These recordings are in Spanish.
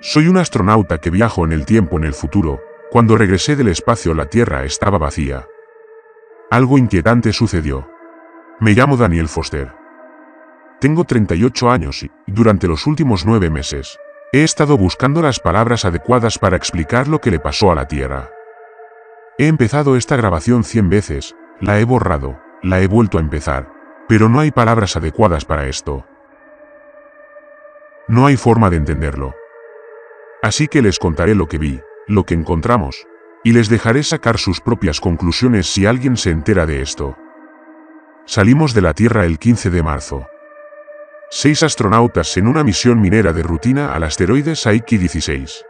Soy un astronauta que viajo en el tiempo en el futuro. Cuando regresé del espacio la Tierra estaba vacía. Algo inquietante sucedió. Me llamo Daniel Foster. Tengo 38 años y, durante los últimos 9 meses, he estado buscando las palabras adecuadas para explicar lo que le pasó a la Tierra. He empezado esta grabación 100 veces, la he borrado, la he vuelto a empezar, pero no hay palabras adecuadas para esto. No hay forma de entenderlo. Así que les contaré lo que vi, lo que encontramos, y les dejaré sacar sus propias conclusiones si alguien se entera de esto. Salimos de la Tierra el 15 de marzo. 6 astronautas en una misión minera de rutina al asteroide Saiki 16.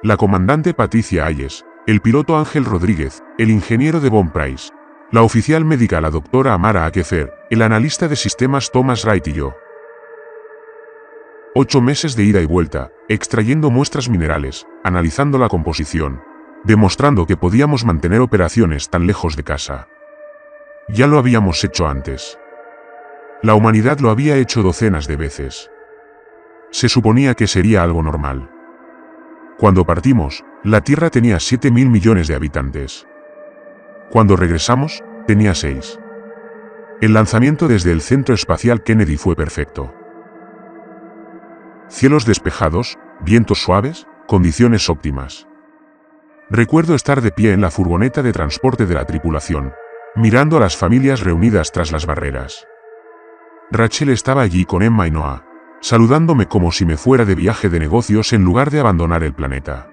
La comandante Patricia Hayes, el piloto Ángel Rodríguez, el ingeniero Devon Price, la oficial médica la doctora Amara Akefer, el analista de sistemas Thomas Wright y yo. 8 meses de ida y vuelta, extrayendo muestras minerales, analizando la composición, demostrando que podíamos mantener operaciones tan lejos de casa. Ya lo habíamos hecho antes. La humanidad lo había hecho docenas de veces. Se suponía que sería algo normal. Cuando partimos, la Tierra tenía 7.000 millones de habitantes. Cuando regresamos, tenía 6. El lanzamiento desde el Centro Espacial Kennedy fue perfecto. Cielos despejados, vientos suaves, condiciones óptimas. Recuerdo estar de pie en la furgoneta de transporte de la tripulación, mirando a las familias reunidas tras las barreras. Rachel estaba allí con Emma y Noah, saludándome como si me fuera de viaje de negocios en lugar de abandonar el planeta.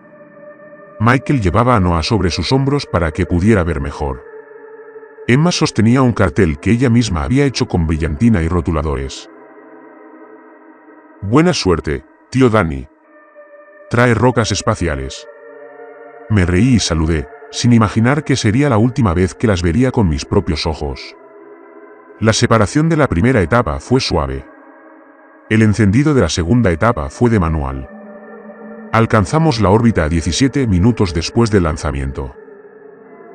Michael llevaba a Noah sobre sus hombros para que pudiera ver mejor. Emma sostenía un cartel que ella misma había hecho con brillantina y rotuladores. Buena suerte, tío Danny. Trae rocas espaciales. Me reí y saludé, sin imaginar que sería la última vez que las vería con mis propios ojos. La separación de la primera etapa fue suave. El encendido de la segunda etapa fue de manual. Alcanzamos la órbita 17 minutos después del lanzamiento.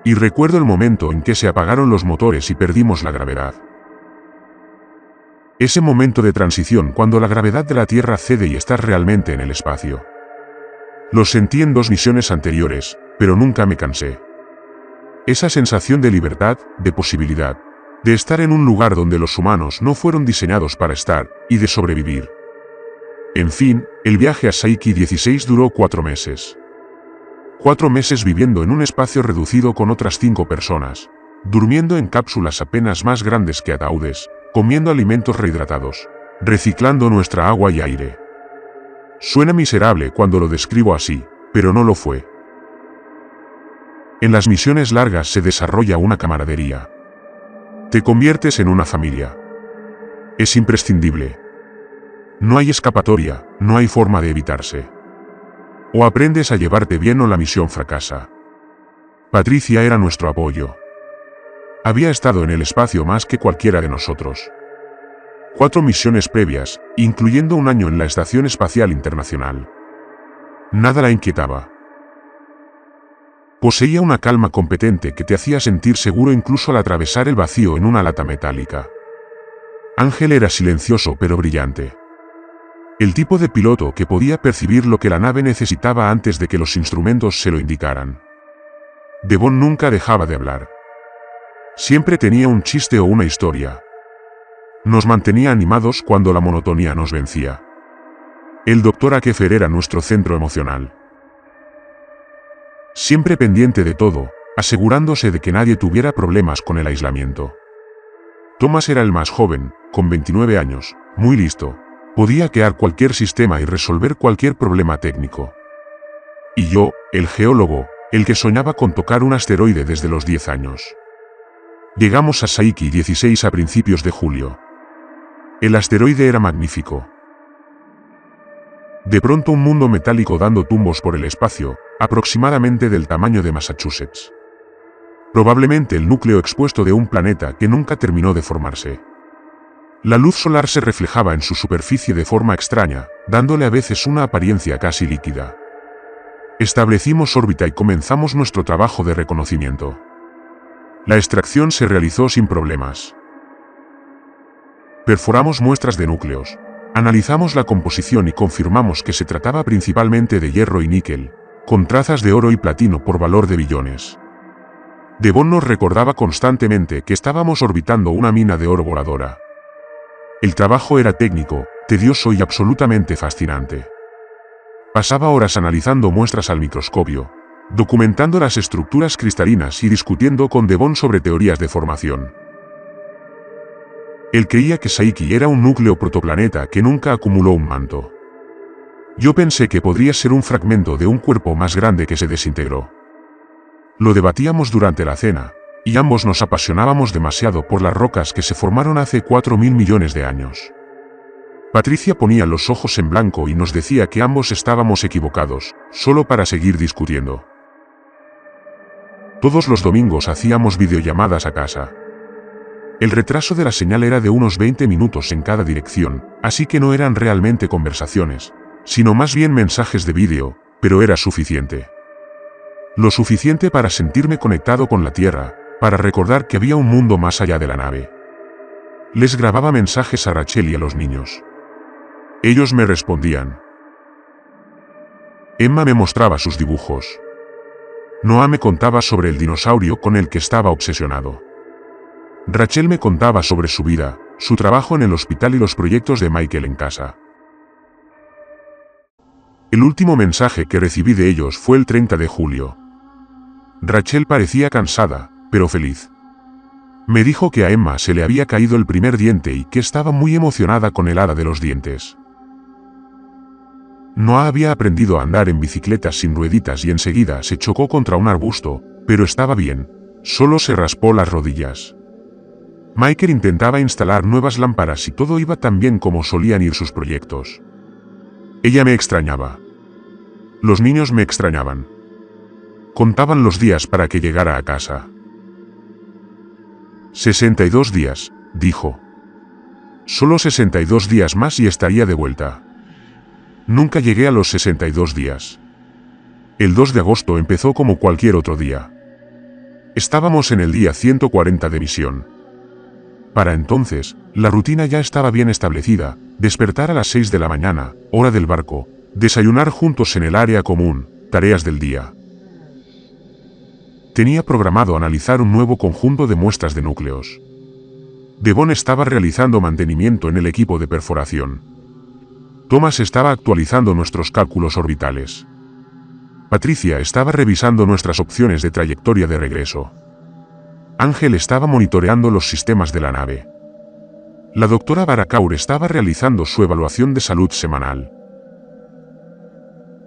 Y recuerdo el momento en que se apagaron los motores y perdimos la gravedad. Ese momento de transición cuando la gravedad de la Tierra cede y estás realmente en el espacio. Lo sentí en 2 misiones anteriores, pero nunca me cansé. Esa sensación de libertad, de posibilidad, de estar en un lugar donde los humanos no fueron diseñados para estar, y de sobrevivir. En fin, el viaje a Saiki 16 duró 4 meses. 4 meses viviendo en un espacio reducido con otras 5 personas, durmiendo en cápsulas apenas más grandes que ataúdes, comiendo alimentos rehidratados, reciclando nuestra agua y aire. Suena miserable cuando lo describo así, pero no lo fue. En las misiones largas se desarrolla una camaradería. Te conviertes en una familia. Es imprescindible. No hay escapatoria, no hay forma de evitarse. O aprendes a llevarte bien o la misión fracasa. Patricia era nuestro apoyo. Había estado en el espacio más que cualquiera de nosotros. 4 misiones previas, incluyendo un año en la Estación Espacial Internacional. Nada la inquietaba. Poseía una calma competente que te hacía sentir seguro incluso al atravesar el vacío en una lata metálica. Ángel era silencioso pero brillante. El tipo de piloto que podía percibir lo que la nave necesitaba antes de que los instrumentos se lo indicaran. Devon nunca dejaba de hablar. Siempre tenía un chiste o una historia. Nos mantenía animados cuando la monotonía nos vencía. El Dr. Akefer era nuestro centro emocional. Siempre pendiente de todo, asegurándose de que nadie tuviera problemas con el aislamiento. Thomas era el más joven, con 29 años, muy listo. Podía hackear cualquier sistema y resolver cualquier problema técnico. Y yo, el geólogo, el que soñaba con tocar un asteroide desde los 10 años. Llegamos a Saiki 16 a principios de julio. El asteroide era magnífico. De pronto un mundo metálico dando tumbos por el espacio, aproximadamente del tamaño de Massachusetts. Probablemente el núcleo expuesto de un planeta que nunca terminó de formarse. La luz solar se reflejaba en su superficie de forma extraña, dándole a veces una apariencia casi líquida. Establecimos órbita y comenzamos nuestro trabajo de reconocimiento. La extracción se realizó sin problemas. Perforamos muestras de núcleos, Analizamos la composición y confirmamos que se trataba principalmente de hierro y níquel, con trazas de oro y platino por valor de billones. Devon nos recordaba constantemente que estábamos orbitando una mina de oro voladora. El trabajo era técnico, tedioso y absolutamente fascinante. Pasaba horas analizando muestras al microscopio, documentando las estructuras cristalinas y discutiendo con Devon sobre teorías de formación. Él creía que Saiki era un núcleo protoplaneta que nunca acumuló un manto. Yo pensé que podría ser un fragmento de un cuerpo más grande que se desintegró. Lo debatíamos durante la cena, y ambos nos apasionábamos demasiado por las rocas que se formaron hace 4.000 millones de años. Patricia ponía los ojos en blanco y nos decía que ambos estábamos equivocados, solo para seguir discutiendo. Todos los domingos hacíamos videollamadas a casa. El retraso de la señal era de unos 20 minutos en cada dirección, así que no eran realmente conversaciones, sino más bien mensajes de vídeo, pero era suficiente. Lo suficiente para sentirme conectado con la Tierra, para recordar que había un mundo más allá de la nave. Les grababa mensajes a Rachel y a los niños. Ellos me respondían. Emma me mostraba sus dibujos. Noah me contaba sobre el dinosaurio con el que estaba obsesionado. Rachel me contaba sobre su vida, su trabajo en el hospital y los proyectos de Michael en casa. El último mensaje que recibí de ellos fue el 30 de julio. Rachel parecía cansada, pero feliz. Me dijo que a Emma se le había caído el primer diente y que estaba muy emocionada con el hada de los dientes. Noah había aprendido a andar en bicicletas sin rueditas y enseguida se chocó contra un arbusto, pero estaba bien, solo se raspó las rodillas. Michael intentaba instalar nuevas lámparas y todo iba tan bien como solían ir sus proyectos. Ella me extrañaba. Los niños me extrañaban. Contaban los días para que llegara a casa. 62 días, dijo. Solo 62 días más y estaría de vuelta. Nunca llegué a los 62 días. El 2 de agosto empezó como cualquier otro día. Estábamos en el día 140 de misión. Para entonces, la rutina ya estaba bien establecida: despertar a las 6 de la mañana, hora del barco, desayunar juntos en el área común, tareas del día. Tenía programado analizar un nuevo conjunto de muestras de núcleos. Devon estaba realizando mantenimiento en el equipo de perforación. Thomas estaba actualizando nuestros cálculos orbitales. Patricia estaba revisando nuestras opciones de trayectoria de regreso. Ángel estaba monitoreando los sistemas de la nave. La doctora Barakaur estaba realizando su evaluación de salud semanal.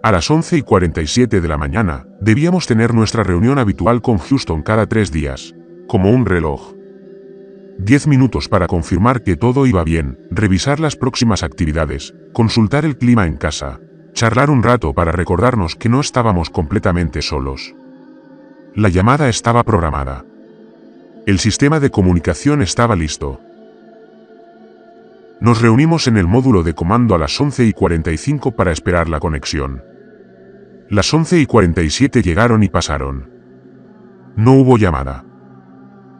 A las 11:47 de la mañana, debíamos tener nuestra reunión habitual con Houston cada 3 días, como un reloj. 10 minutos para confirmar que todo iba bien, revisar las próximas actividades, consultar el clima en casa, charlar un rato para recordarnos que no estábamos completamente solos. La llamada estaba programada. El sistema de comunicación estaba listo. Nos reunimos en el módulo de comando a las 11:45 para esperar la conexión. Las 11:47 llegaron y pasaron. No hubo llamada.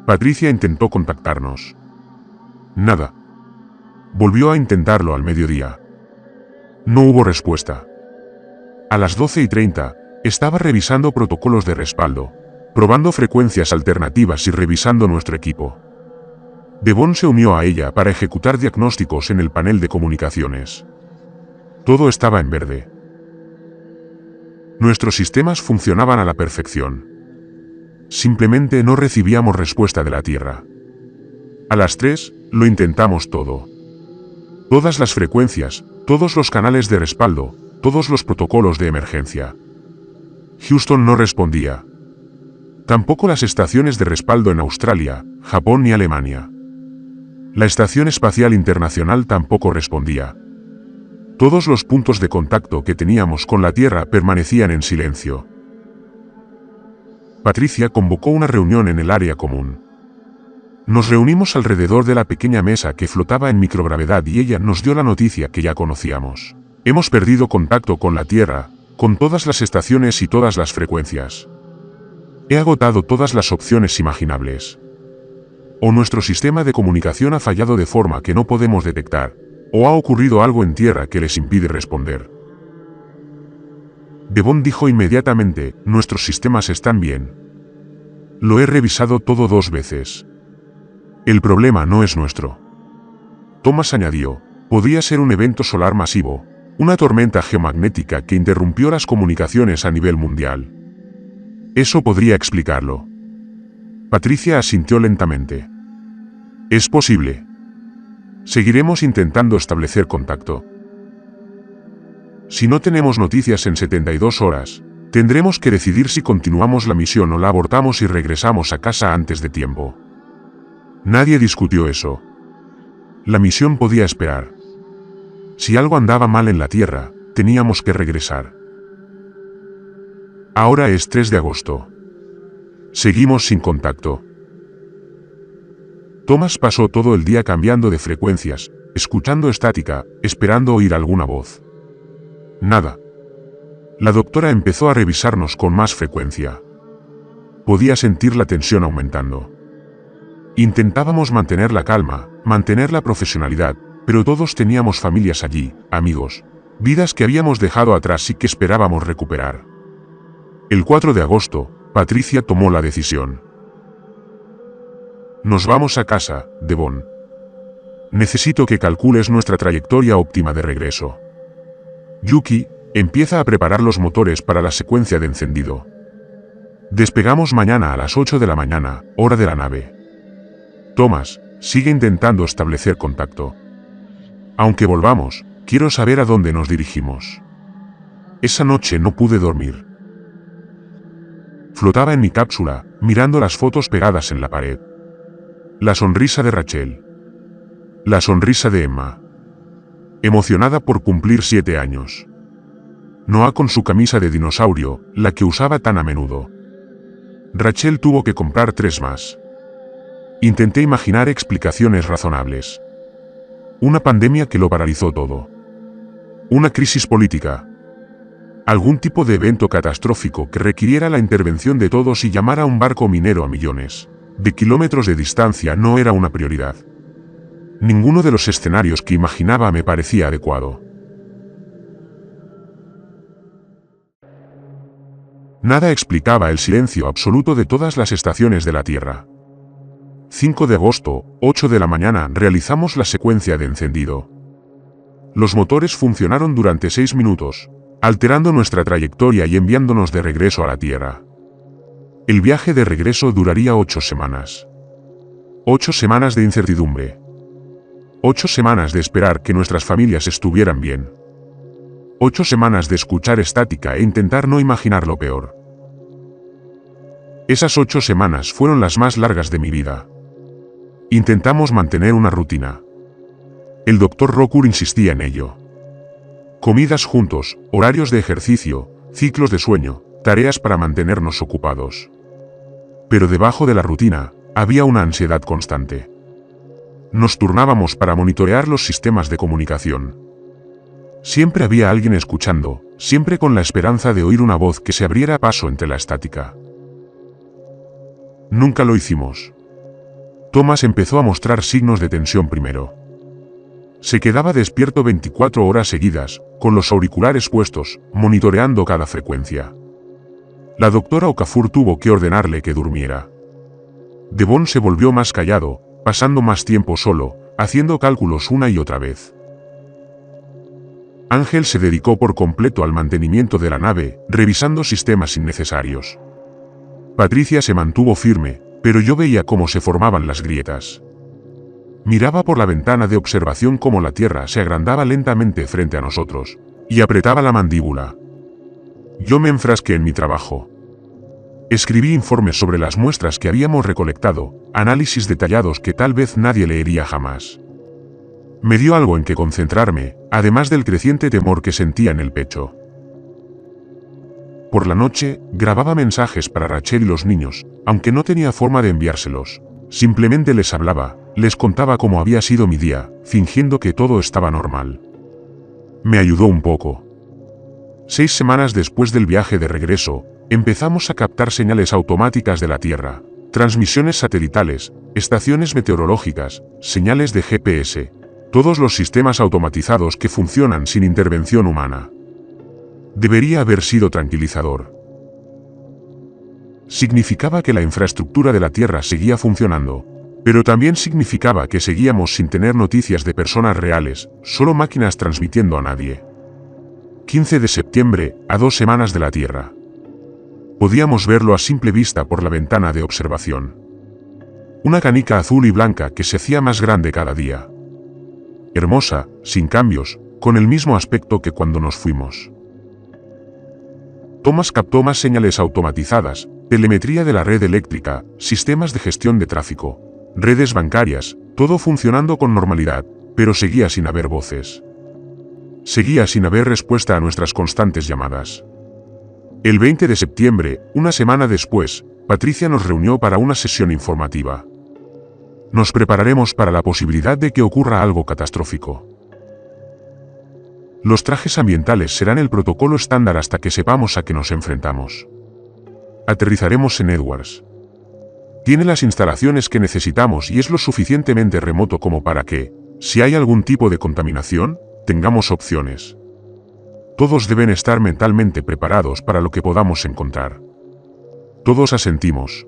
Patricia intentó contactarnos. Nada. Volvió a intentarlo al mediodía. No hubo respuesta. A las 12:30, estaba revisando protocolos de respaldo, probando frecuencias alternativas y revisando nuestro equipo. Devon se unió a ella para ejecutar diagnósticos en el panel de comunicaciones. Todo estaba en verde. Nuestros sistemas funcionaban a la perfección. Simplemente no recibíamos respuesta de la Tierra. A las 3, lo intentamos todo. Todas las frecuencias, todos los canales de respaldo, todos los protocolos de emergencia. Houston no respondía. Tampoco las estaciones de respaldo en Australia, Japón ni Alemania. La Estación Espacial Internacional tampoco respondía. Todos los puntos de contacto que teníamos con la Tierra permanecían en silencio. Patricia convocó una reunión en el área común. Nos reunimos alrededor de la pequeña mesa que flotaba en microgravedad y ella nos dio la noticia que ya conocíamos. Hemos perdido contacto con la Tierra, con todas las estaciones y todas las frecuencias. He agotado todas las opciones imaginables. O nuestro sistema de comunicación ha fallado de forma que no podemos detectar, ¿O ha ocurrido algo en tierra que les impide responder? Devon dijo inmediatamente, nuestros sistemas están bien. Lo he revisado todo 2 veces. El problema no es nuestro. Thomas añadió, podría ser un evento solar masivo, una tormenta geomagnética que interrumpió las comunicaciones a nivel mundial. Eso podría explicarlo. Patricia asintió lentamente. Es posible. Seguiremos intentando establecer contacto. Si no tenemos noticias en 72 horas, tendremos que decidir si continuamos la misión o la abortamos y regresamos a casa antes de tiempo. Nadie discutió eso. La misión podía esperar. Si algo andaba mal en la Tierra, teníamos que regresar. Ahora es 3 de agosto. Seguimos sin contacto. Thomas pasó todo el día cambiando de frecuencias, escuchando estática, esperando oír alguna voz. Nada. La doctora empezó a revisarnos con más frecuencia. Podía sentir la tensión aumentando. Intentábamos mantener la calma, mantener la profesionalidad, pero todos teníamos familias allí, amigos, vidas que habíamos dejado atrás y que esperábamos recuperar. El 4 de agosto, Patricia tomó la decisión. Nos vamos a casa, Devon. Necesito que calcules nuestra trayectoria óptima de regreso. Yuki, empieza a preparar los motores para la secuencia de encendido. Despegamos mañana a las 8 de la mañana, hora de la nave. Thomas, sigue intentando establecer contacto. Aunque volvamos, quiero saber a dónde nos dirigimos. Esa noche no pude dormir. Flotaba en mi cápsula, mirando las fotos pegadas en la pared. La sonrisa de Rachel. La sonrisa de Emma. Emocionada por cumplir 7 años. Noah con su camisa de dinosaurio, la que usaba tan a menudo. Rachel tuvo que comprar 3 más. Intenté imaginar explicaciones razonables. Una pandemia que lo paralizó todo. Una crisis política. Algún tipo de evento catastrófico que requiriera la intervención de todos y llamara a un barco minero a millones de kilómetros de distancia no era una prioridad. Ninguno de los escenarios que imaginaba me parecía adecuado. Nada explicaba el silencio absoluto de todas las estaciones de la Tierra. 5 de agosto, 8 de la mañana, realizamos la secuencia de encendido. Los motores funcionaron durante 6 minutos, alterando nuestra trayectoria y enviándonos de regreso a la Tierra. El viaje de regreso duraría 8 semanas. 8 semanas de incertidumbre. 8 semanas de esperar que nuestras familias estuvieran bien. 8 semanas de escuchar estática e intentar no imaginar lo peor. Esas 8 semanas fueron las más largas de mi vida. Intentamos mantener una rutina. El Dr. Rokur insistía en ello. Comidas juntos, horarios de ejercicio, ciclos de sueño, tareas para mantenernos ocupados. Pero debajo de la rutina, había una ansiedad constante. Nos turnábamos para monitorear los sistemas de comunicación. Siempre había alguien escuchando, siempre con la esperanza de oír una voz que se abriera paso entre la estática. Nunca lo hicimos. Thomas empezó a mostrar signos de tensión primero. Se quedaba despierto 24 horas seguidas, con los auriculares puestos, monitoreando cada frecuencia. La doctora Okafor tuvo que ordenarle que durmiera. Devon se volvió más callado, pasando más tiempo solo, haciendo cálculos una y otra vez. Ángel se dedicó por completo al mantenimiento de la nave, revisando sistemas innecesarios. Patricia se mantuvo firme, pero yo veía cómo se formaban las grietas. Miraba por la ventana de observación cómo la Tierra se agrandaba lentamente frente a nosotros, y apretaba la mandíbula. Yo me enfrasqué en mi trabajo. Escribí informes sobre las muestras que habíamos recolectado, análisis detallados que tal vez nadie leería jamás. Me dio algo en que concentrarme, además del creciente temor que sentía en el pecho. Por la noche, grababa mensajes para Rachel y los niños, aunque no tenía forma de enviárselos. Simplemente les hablaba, les contaba cómo había sido mi día, fingiendo que todo estaba normal. Me ayudó un poco. 6 semanas después del viaje de regreso, empezamos a captar señales automáticas de la Tierra, transmisiones satelitales, estaciones meteorológicas, señales de GPS, Todos los sistemas automatizados que funcionan sin intervención humana. Debería haber sido tranquilizador. Significaba que la infraestructura de la Tierra seguía funcionando, pero también significaba que seguíamos sin tener noticias de personas reales, solo máquinas transmitiendo a nadie. 15 de septiembre, a 2 semanas de la Tierra. Podíamos verlo a simple vista por la ventana de observación. Una canica azul y blanca que se hacía más grande cada día. Hermosa, sin cambios, con el mismo aspecto que cuando nos fuimos. Thomas captó más señales automatizadas, telemetría de la red eléctrica, sistemas de gestión de tráfico, redes bancarias, todo funcionando con normalidad, pero seguía sin haber voces. Seguía sin haber respuesta a nuestras constantes llamadas. El 20 de septiembre, una semana después, Patricia nos reunió para una sesión informativa. Nos prepararemos para la posibilidad de que ocurra algo catastrófico. Los trajes ambientales serán el protocolo estándar hasta que sepamos a qué nos enfrentamos. Aterrizaremos en Edwards. Tiene las instalaciones que necesitamos y es lo suficientemente remoto como para que, si hay algún tipo de contaminación, tengamos opciones. Todos deben estar mentalmente preparados para lo que podamos encontrar. Todos asentimos.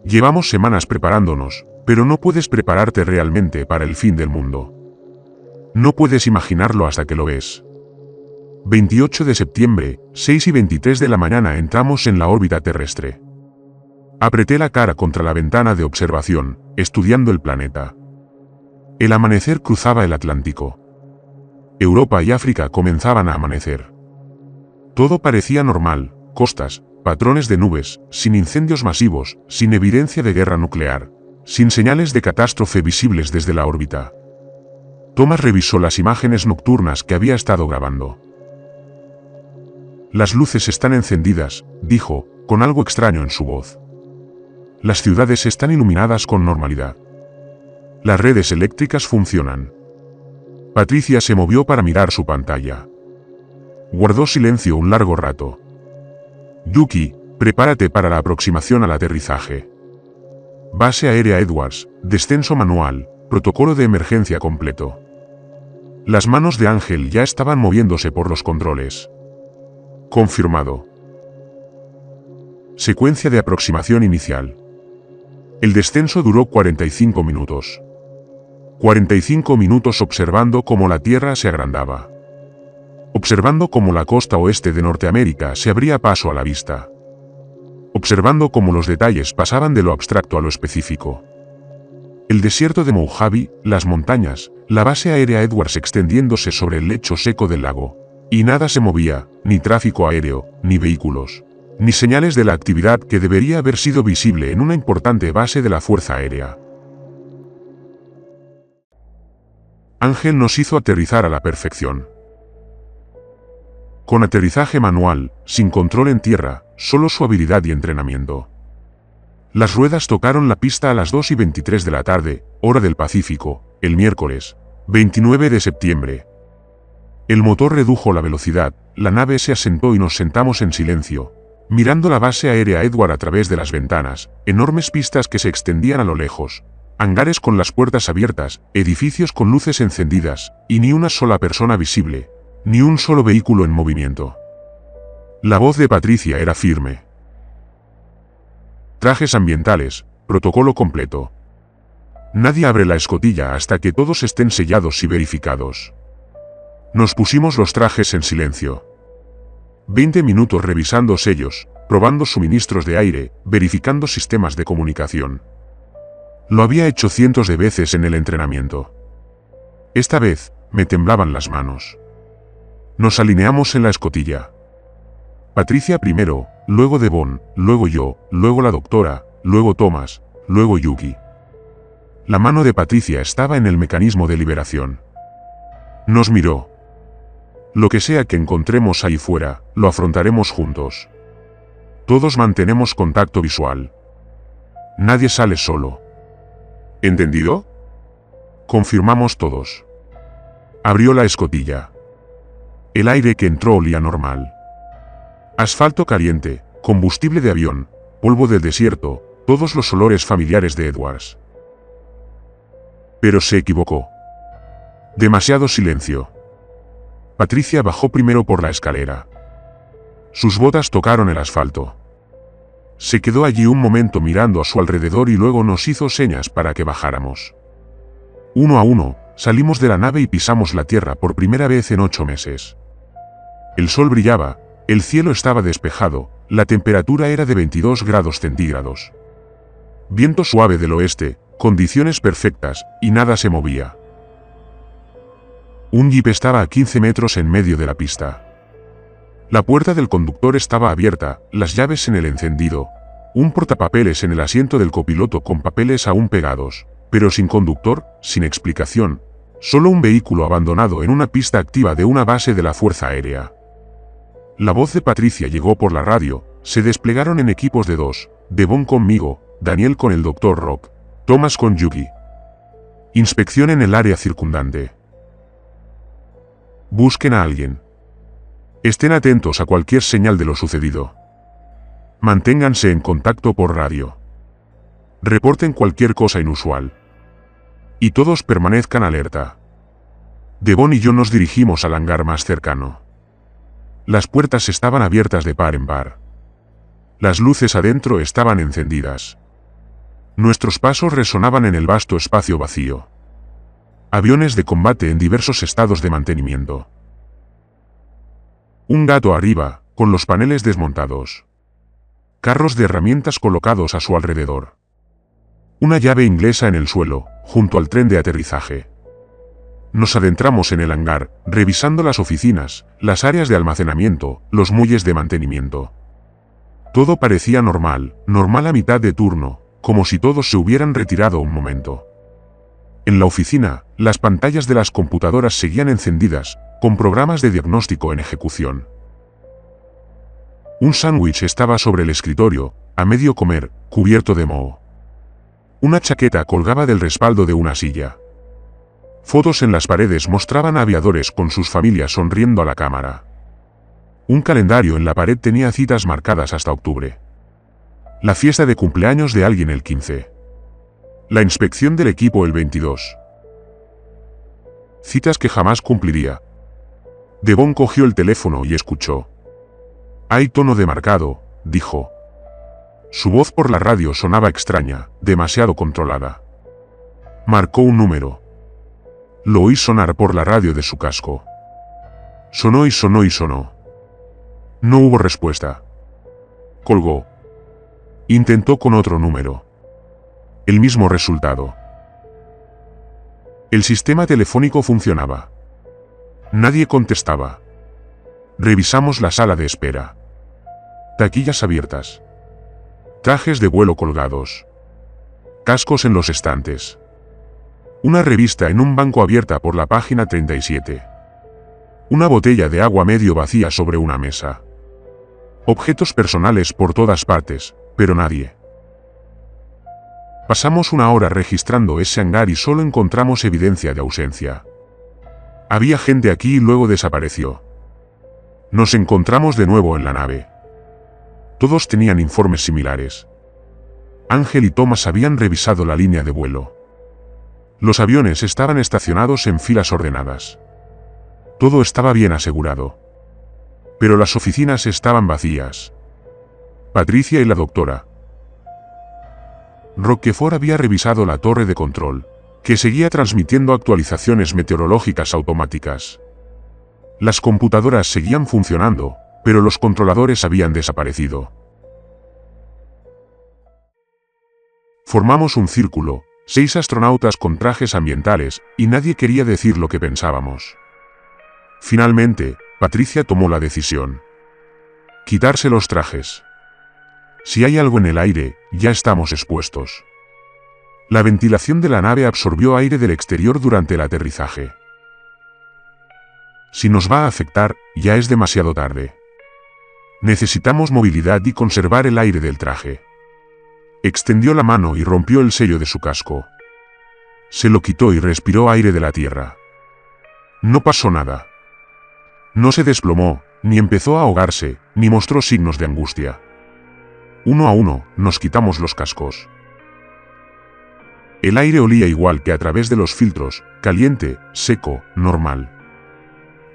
Llevamos semanas preparándonos, pero no puedes prepararte realmente para el fin del mundo. No puedes imaginarlo hasta que lo ves. 28 de septiembre, 6:23 de la mañana entramos en la órbita terrestre. Apreté la cara contra la ventana de observación, estudiando el planeta. El amanecer cruzaba el Atlántico. Europa y África comenzaban a amanecer. Todo parecía normal, costas, patrones de nubes, sin incendios masivos, sin evidencia de guerra nuclear, sin señales de catástrofe visibles desde la órbita. Thomas revisó las imágenes nocturnas que había estado grabando. Las luces están encendidas, dijo, con algo extraño en su voz. Las ciudades están iluminadas con normalidad. Las redes eléctricas funcionan. Patricia se movió para mirar su pantalla. Guardó silencio un largo rato. Yuki, prepárate para la aproximación al aterrizaje. Base aérea Edwards, descenso manual, protocolo de emergencia completo. Las manos de Ángel ya estaban moviéndose por los controles. Confirmado. Secuencia de aproximación inicial. El descenso duró 45 minutos. 45 minutos observando cómo la Tierra se agrandaba. Observando cómo la costa oeste de Norteamérica se abría paso a la vista. Observando cómo los detalles pasaban de lo abstracto a lo específico. El desierto de Mojave, las montañas, la base aérea Edwards extendiéndose sobre el lecho seco del lago. Y nada se movía, ni tráfico aéreo, ni vehículos, ni señales de la actividad que debería haber sido visible en una importante base de la Fuerza Aérea. Ángel nos hizo aterrizar a la perfección. Con aterrizaje manual, sin control en tierra, solo su habilidad y entrenamiento. Las ruedas tocaron la pista a las 2:23 de la tarde, hora del Pacífico, el miércoles, 29 de septiembre. El motor redujo la velocidad, la nave se asentó y nos sentamos en silencio, mirando la base aérea Edward a través de las ventanas, enormes pistas que se extendían a lo lejos, hangares con las puertas abiertas, edificios con luces encendidas, y ni una sola persona visible, ni un solo vehículo en movimiento. La voz de Patricia era firme. Trajes ambientales, protocolo completo. Nadie abre la escotilla hasta que todos estén sellados y verificados. Nos pusimos los trajes en silencio. 20 minutos revisando sellos, probando suministros de aire, verificando sistemas de comunicación. Lo había hecho cientos de veces en el entrenamiento. Esta vez, me temblaban las manos. Nos alineamos en la escotilla. Patricia primero, luego Devon, luego yo, luego la doctora, luego Thomas, luego Yuki. La mano de Patricia estaba en el mecanismo de liberación. Nos miró. Lo que sea que encontremos ahí fuera, lo afrontaremos juntos. Todos mantenemos contacto visual. Nadie sale solo. ¿Entendido? Confirmamos todos. Abrió la escotilla. El aire que entró olía normal. Asfalto caliente, combustible de avión, polvo del desierto, todos los olores familiares de Edwards. Pero se equivocó. Demasiado silencio. Patricia bajó primero por la escalera. Sus botas tocaron el asfalto. Se quedó allí un momento mirando a su alrededor y luego nos hizo señas para que bajáramos. Uno a uno, salimos de la nave y pisamos la tierra por primera vez en 8 meses. El sol brillaba, el cielo estaba despejado, la temperatura era de 22 grados centígrados. Viento suave del oeste, condiciones perfectas, y nada se movía. Un jeep estaba a 15 metros en medio de la pista. La puerta del conductor estaba abierta, las llaves en el encendido, un portapapeles en el asiento del copiloto con papeles aún pegados, pero sin conductor, sin explicación, solo un vehículo abandonado en una pista activa de una base de la Fuerza Aérea. La voz de Patricia llegó por la radio, se desplegaron en equipos de 2, Devon conmigo, Daniel con el Dr. Rock, Thomas con Yuki. Inspección en el área circundante. Busquen a alguien. Estén atentos a cualquier señal de lo sucedido. Manténganse en contacto por radio. Reporten cualquier cosa inusual. Y todos permanezcan alerta. Devon y yo nos dirigimos al hangar más cercano. Las puertas estaban abiertas de par en par. Las luces adentro estaban encendidas. Nuestros pasos resonaban en el vasto espacio vacío. Aviones de combate en diversos estados de mantenimiento. Un gato arriba, con los paneles desmontados. Carros de herramientas colocados a su alrededor. Una llave inglesa en el suelo, junto al tren de aterrizaje. Nos adentramos en el hangar, revisando las oficinas, las áreas de almacenamiento, los muelles de mantenimiento. Todo parecía normal, normal a mitad de turno, como si todos se hubieran retirado un momento. En la oficina, las pantallas de las computadoras seguían encendidas, con programas de diagnóstico en ejecución. Un sándwich estaba sobre el escritorio, a medio comer, cubierto de moho. Una chaqueta colgaba del respaldo de una silla. Fotos en las paredes mostraban a aviadores con sus familias sonriendo a la cámara. Un calendario en la pared tenía citas marcadas hasta octubre. La fiesta de cumpleaños de alguien el 15. La inspección del equipo el 22. Citas que jamás cumpliría. Devon cogió el teléfono y escuchó. Hay tono de marcado, dijo. Su voz por la radio sonaba extraña, demasiado controlada. Marcó un número. Lo oí sonar por la radio de su casco. Sonó y sonó y sonó. No hubo respuesta. Colgó. Intentó con otro número. El mismo resultado. El sistema telefónico funcionaba. Nadie contestaba. Revisamos la sala de espera. Taquillas abiertas. Trajes de vuelo colgados. Cascos en los estantes. Una revista en un banco abierta por la página 37. Una botella de agua medio vacía sobre una mesa. Objetos personales por todas partes, pero nadie. Pasamos una hora registrando ese hangar y solo encontramos evidencia de ausencia. Había gente aquí y luego desapareció. Nos encontramos de nuevo en la nave. Todos tenían informes similares. Ángel y Thomas habían revisado la línea de vuelo. Los aviones estaban estacionados en filas ordenadas. Todo estaba bien asegurado. Pero las oficinas estaban vacías. Patricia y la doctora Roquefort había revisado la torre de control, que seguía transmitiendo actualizaciones meteorológicas automáticas. Las computadoras seguían funcionando, pero los controladores habían desaparecido. Formamos un círculo, 6 astronautas con trajes ambientales, y nadie quería decir lo que pensábamos. Finalmente, Patricia tomó la decisión. Quitarse los trajes. Si hay algo en el aire, ya estamos expuestos. La ventilación de la nave absorbió aire del exterior durante el aterrizaje. Si nos va a afectar, ya es demasiado tarde. Necesitamos movilidad y conservar el aire del traje. Extendió la mano y rompió el sello de su casco. Se lo quitó y respiró aire de la tierra. No pasó nada. No se desplomó, ni empezó a ahogarse, ni mostró signos de angustia. Uno a uno, nos quitamos los cascos. El aire olía igual que a través de los filtros, caliente, seco, normal.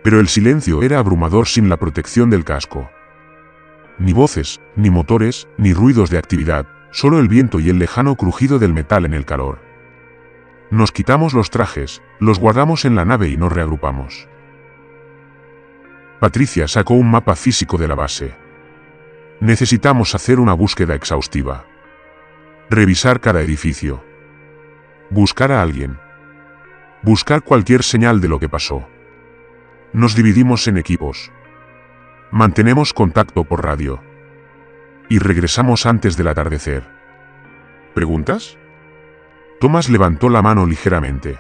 Pero el silencio era abrumador sin la protección del casco. Ni voces, ni motores, ni ruidos de actividad, solo el viento y el lejano crujido del metal en el calor. Nos quitamos los trajes, los guardamos en la nave y nos reagrupamos. Patricia sacó un mapa físico de la base. Necesitamos hacer una búsqueda exhaustiva. Revisar cada edificio. Buscar a alguien. Buscar cualquier señal de lo que pasó. Nos dividimos en equipos. Mantenemos contacto por radio. Y regresamos antes del atardecer. ¿Preguntas? Thomas levantó la mano ligeramente.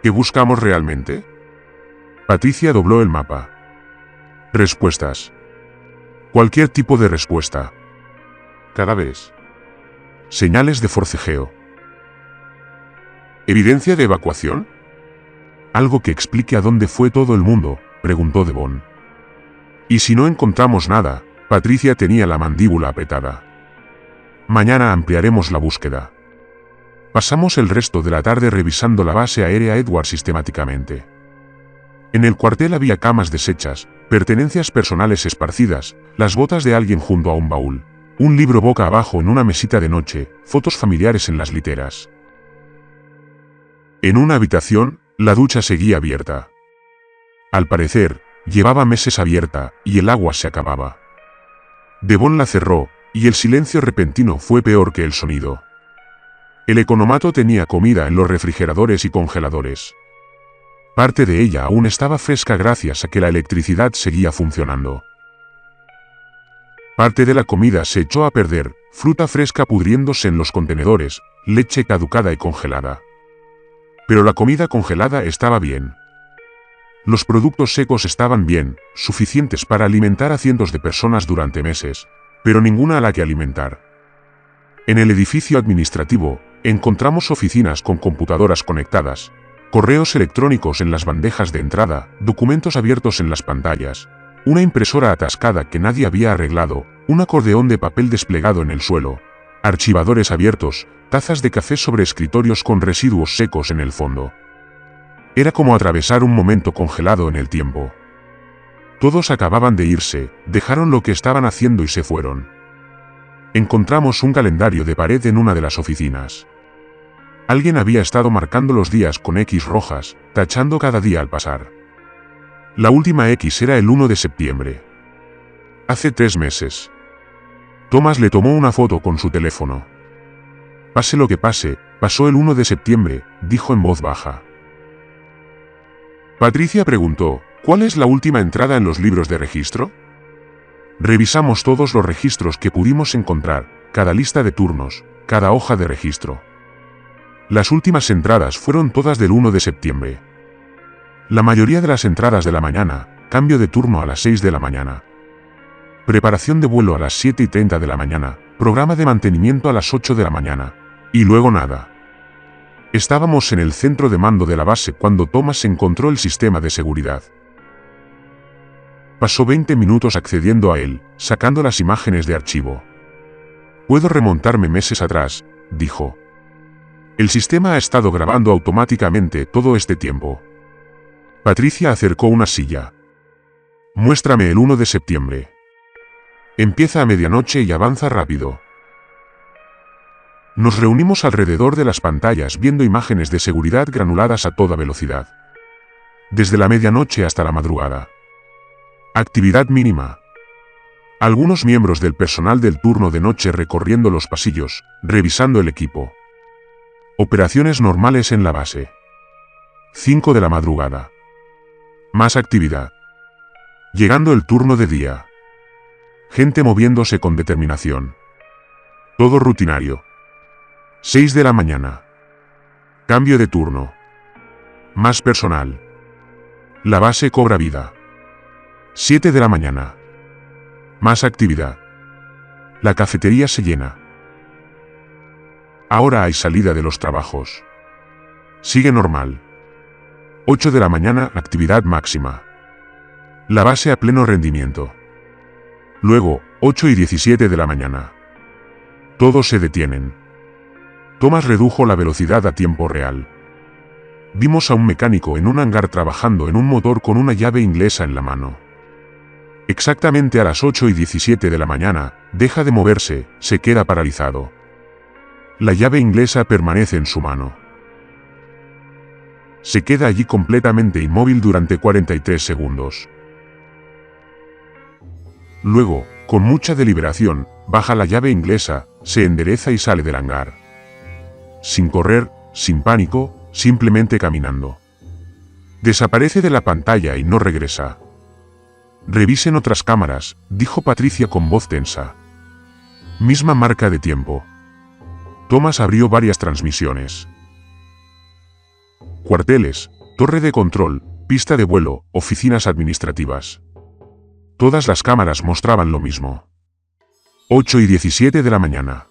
¿Qué buscamos realmente? Patricia dobló el mapa. Respuestas. Cualquier tipo de respuesta. Cada vez. Señales de forcejeo. ¿Evidencia de evacuación? ¿Algo que explique a dónde fue todo el mundo?, preguntó Devon. Y si no encontramos nada, Patricia tenía la mandíbula apretada. Mañana ampliaremos la búsqueda. Pasamos el resto de la tarde revisando la base aérea Edward sistemáticamente. En el cuartel había camas deshechas, pertenencias personales esparcidas, las botas de alguien junto a un baúl, un libro boca abajo en una mesita de noche, fotos familiares en las literas. En una habitación, la ducha seguía abierta. Al parecer, llevaba meses abierta, y el agua se acababa. Devon la cerró, y el silencio repentino fue peor que el sonido. El economato tenía comida en los refrigeradores y congeladores. Parte de ella aún estaba fresca gracias a que la electricidad seguía funcionando. Parte de la comida se echó a perder, fruta fresca pudriéndose en los contenedores, leche caducada y congelada. Pero la comida congelada estaba bien. Los productos secos estaban bien, suficientes para alimentar a cientos de personas durante meses, pero ninguna a la que alimentar. En el edificio administrativo, encontramos oficinas con computadoras conectadas, correos electrónicos en las bandejas de entrada, documentos abiertos en las pantallas, una impresora atascada que nadie había arreglado, un acordeón de papel desplegado en el suelo, archivadores abiertos, tazas de café sobre escritorios con residuos secos en el fondo. Era como atravesar un momento congelado en el tiempo. Todos acababan de irse, dejaron lo que estaban haciendo y se fueron. Encontramos un calendario de pared en una de las oficinas. Alguien había estado marcando los días con X rojas, tachando cada día al pasar. La última X era el 1 de septiembre. Hace 3 meses. Thomas le tomó una foto con su teléfono. Pase lo que pase, pasó el 1 de septiembre, dijo en voz baja. Patricia preguntó, ¿cuál es la última entrada en los libros de registro? Revisamos todos los registros que pudimos encontrar, cada lista de turnos, cada hoja de registro. Las últimas entradas fueron todas del 1 de septiembre. La mayoría de las entradas de la mañana, cambio de turno a las 6 de la mañana. Preparación de vuelo a las 7:30 de la mañana, programa de mantenimiento a las 8 de la mañana. Y luego nada. Estábamos en el centro de mando de la base cuando Thomas encontró el sistema de seguridad. Pasó 20 minutos accediendo a él, sacando las imágenes de archivo. Puedo remontarme meses atrás, dijo. El sistema ha estado grabando automáticamente todo este tiempo. Patricia acercó una silla. Muéstrame el 1 de septiembre. Empieza a medianoche y avanza rápido. Nos reunimos alrededor de las pantallas viendo imágenes de seguridad granuladas a toda velocidad. Desde la medianoche hasta la madrugada. Actividad mínima. Algunos miembros del personal del turno de noche recorriendo los pasillos, revisando el equipo. Operaciones normales en la base. 5 de la madrugada. Más actividad. Llegando el turno de día. Gente moviéndose con determinación. Todo rutinario. 6 de la mañana. Cambio de turno. Más personal. La base cobra vida. 7 de la mañana. Más actividad. La cafetería se llena. Ahora hay salida de los trabajos. Sigue normal. 8 de la mañana, actividad máxima. La base a pleno rendimiento. Luego, 8:17 de la mañana. Todos se detienen. Thomas redujo la velocidad a tiempo real. Vimos a un mecánico en un hangar trabajando en un motor con una llave inglesa en la mano. Exactamente a las 8:17 de la mañana, deja de moverse, se queda paralizado. La llave inglesa permanece en su mano. Se queda allí completamente inmóvil durante 43 segundos. Luego, con mucha deliberación, baja la llave inglesa, se endereza y sale del hangar. Sin correr, sin pánico, simplemente caminando. Desaparece de la pantalla y no regresa. «Revisen otras cámaras», dijo Patricia con voz tensa. Misma marca de tiempo. Thomas abrió varias transmisiones. Cuarteles, torre de control, pista de vuelo, oficinas administrativas. Todas las cámaras mostraban lo mismo. 8:17 de la mañana.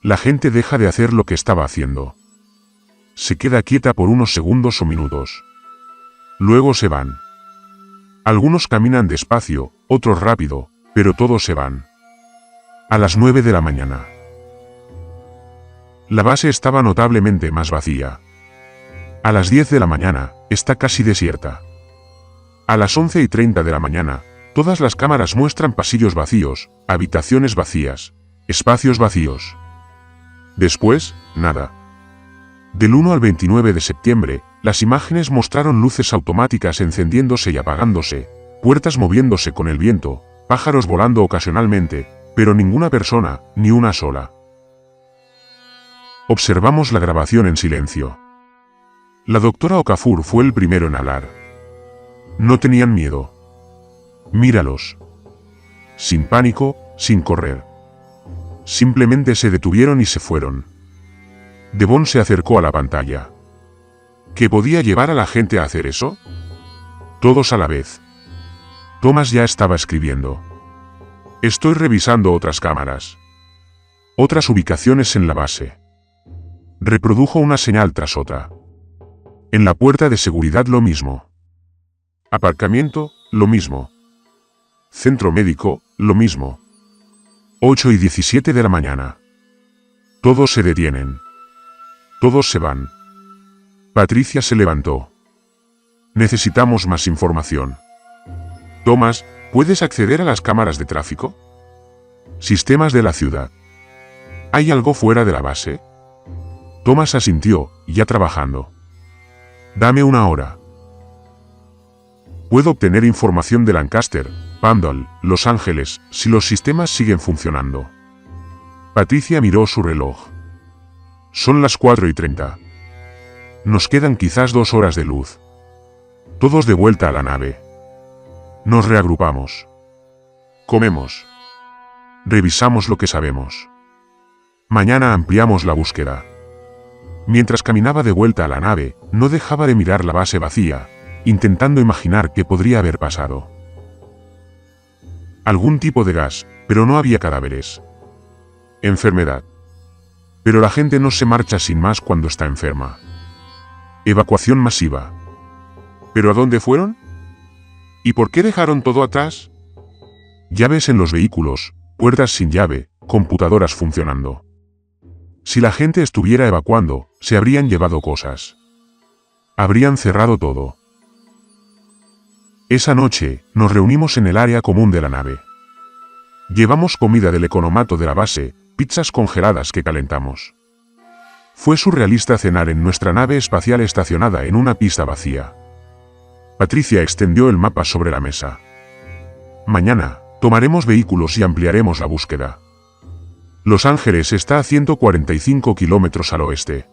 La gente deja de hacer lo que estaba haciendo. Se queda quieta por unos segundos o minutos. Luego se van. Algunos caminan despacio, otros rápido, pero todos se van. A las 9 de la mañana. La base estaba notablemente más vacía. A las 10 de la mañana, está casi desierta. A las 11:30 de la mañana, todas las cámaras muestran pasillos vacíos, habitaciones vacías, espacios vacíos. Después, nada. Del 1 al 29 de septiembre, las imágenes mostraron luces automáticas encendiéndose y apagándose, puertas moviéndose con el viento, pájaros volando ocasionalmente, pero ninguna persona, ni una sola. Observamos la grabación en silencio. La doctora Okafor fue el primero en hablar. No tenían miedo. Míralos. Sin pánico, sin correr. Simplemente se detuvieron y se fueron. Devon se acercó a la pantalla. ¿Qué podía llevar a la gente a hacer eso? Todos a la vez. Thomas ya estaba escribiendo. Estoy revisando otras cámaras. Otras ubicaciones en la base. Reprodujo una señal tras otra. En la puerta de seguridad lo mismo. Aparcamiento, lo mismo. Centro médico, lo mismo. 8:17 de la mañana. Todos se detienen. Todos se van. Patricia se levantó. Necesitamos más información. Thomas, ¿puedes acceder a las cámaras de tráfico? Sistemas de la ciudad. ¿Hay algo fuera de la base? Thomas asintió, ya trabajando. Dame una hora. Puedo obtener información de Lancaster, Pandal, Los Ángeles, si los sistemas siguen funcionando. Patricia miró su reloj. Son las 4:30. Nos quedan quizás 2 horas de luz. Todos de vuelta a la nave. Nos reagrupamos. Comemos. Revisamos lo que sabemos. Mañana ampliamos la búsqueda. Mientras caminaba de vuelta a la nave, no dejaba de mirar la base vacía, intentando imaginar qué podría haber pasado. Algún tipo de gas, pero no había cadáveres. Enfermedad. Pero la gente no se marcha sin más cuando está enferma. Evacuación masiva. ¿Pero a dónde fueron? ¿Y por qué dejaron todo atrás? Llaves en los vehículos, puertas sin llave, computadoras funcionando. Si la gente estuviera evacuando, se habrían llevado cosas. Habrían cerrado todo. Esa noche, nos reunimos en el área común de la nave. Llevamos comida del economato de la base, pizzas congeladas que calentamos. Fue surrealista cenar en nuestra nave espacial estacionada en una pista vacía. Patricia extendió el mapa sobre la mesa. Mañana, tomaremos vehículos y ampliaremos la búsqueda. Los Ángeles está a 145 kilómetros al oeste.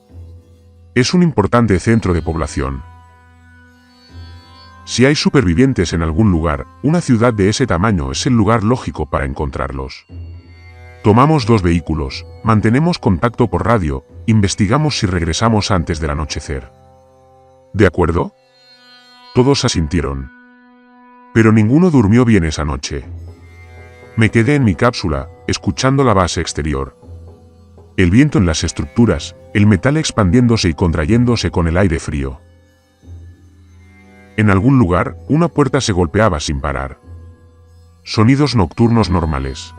Es un importante centro de población. Si hay supervivientes en algún lugar, una ciudad de ese tamaño es el lugar lógico para encontrarlos. Tomamos 2 vehículos, mantenemos contacto por radio, investigamos si regresamos antes del anochecer. ¿De acuerdo? Todos asintieron. Pero ninguno durmió bien esa noche. Me quedé en mi cápsula, escuchando la base exterior. El viento en las estructuras, el metal expandiéndose y contrayéndose con el aire frío. En algún lugar, una puerta se golpeaba sin parar. Sonidos nocturnos normales.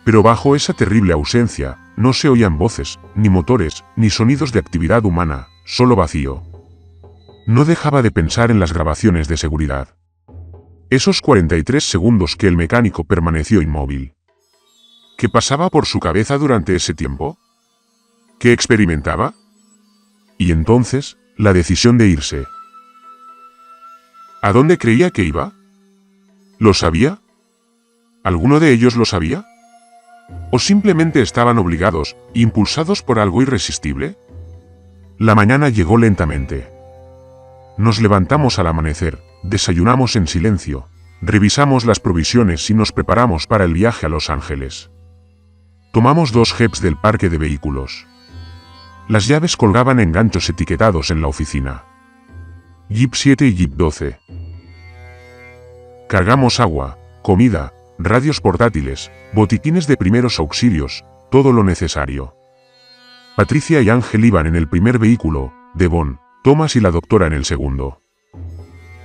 Pero bajo esa terrible ausencia, no se oían voces, ni motores, ni sonidos de actividad humana, solo vacío. No dejaba de pensar en las grabaciones de seguridad. Esos 43 segundos que el mecánico permaneció inmóvil. ¿Qué pasaba por su cabeza durante ese tiempo? ¿Qué experimentaba? Y entonces, la decisión de irse. ¿A dónde creía que iba? ¿Lo sabía? ¿Alguno de ellos lo sabía? ¿O simplemente estaban obligados, impulsados por algo irresistible? La mañana llegó lentamente. Nos levantamos al amanecer, desayunamos en silencio, revisamos las provisiones y nos preparamos para el viaje a Los Ángeles. Tomamos 2 jeeps del parque de vehículos. Las llaves colgaban en ganchos etiquetados en la oficina. Jeep 7 y Jeep 12. Cargamos agua, comida, radios portátiles, botiquines de primeros auxilios, todo lo necesario. Patricia y Ángel iban en el primer vehículo, Devon, Thomas y la doctora en el segundo.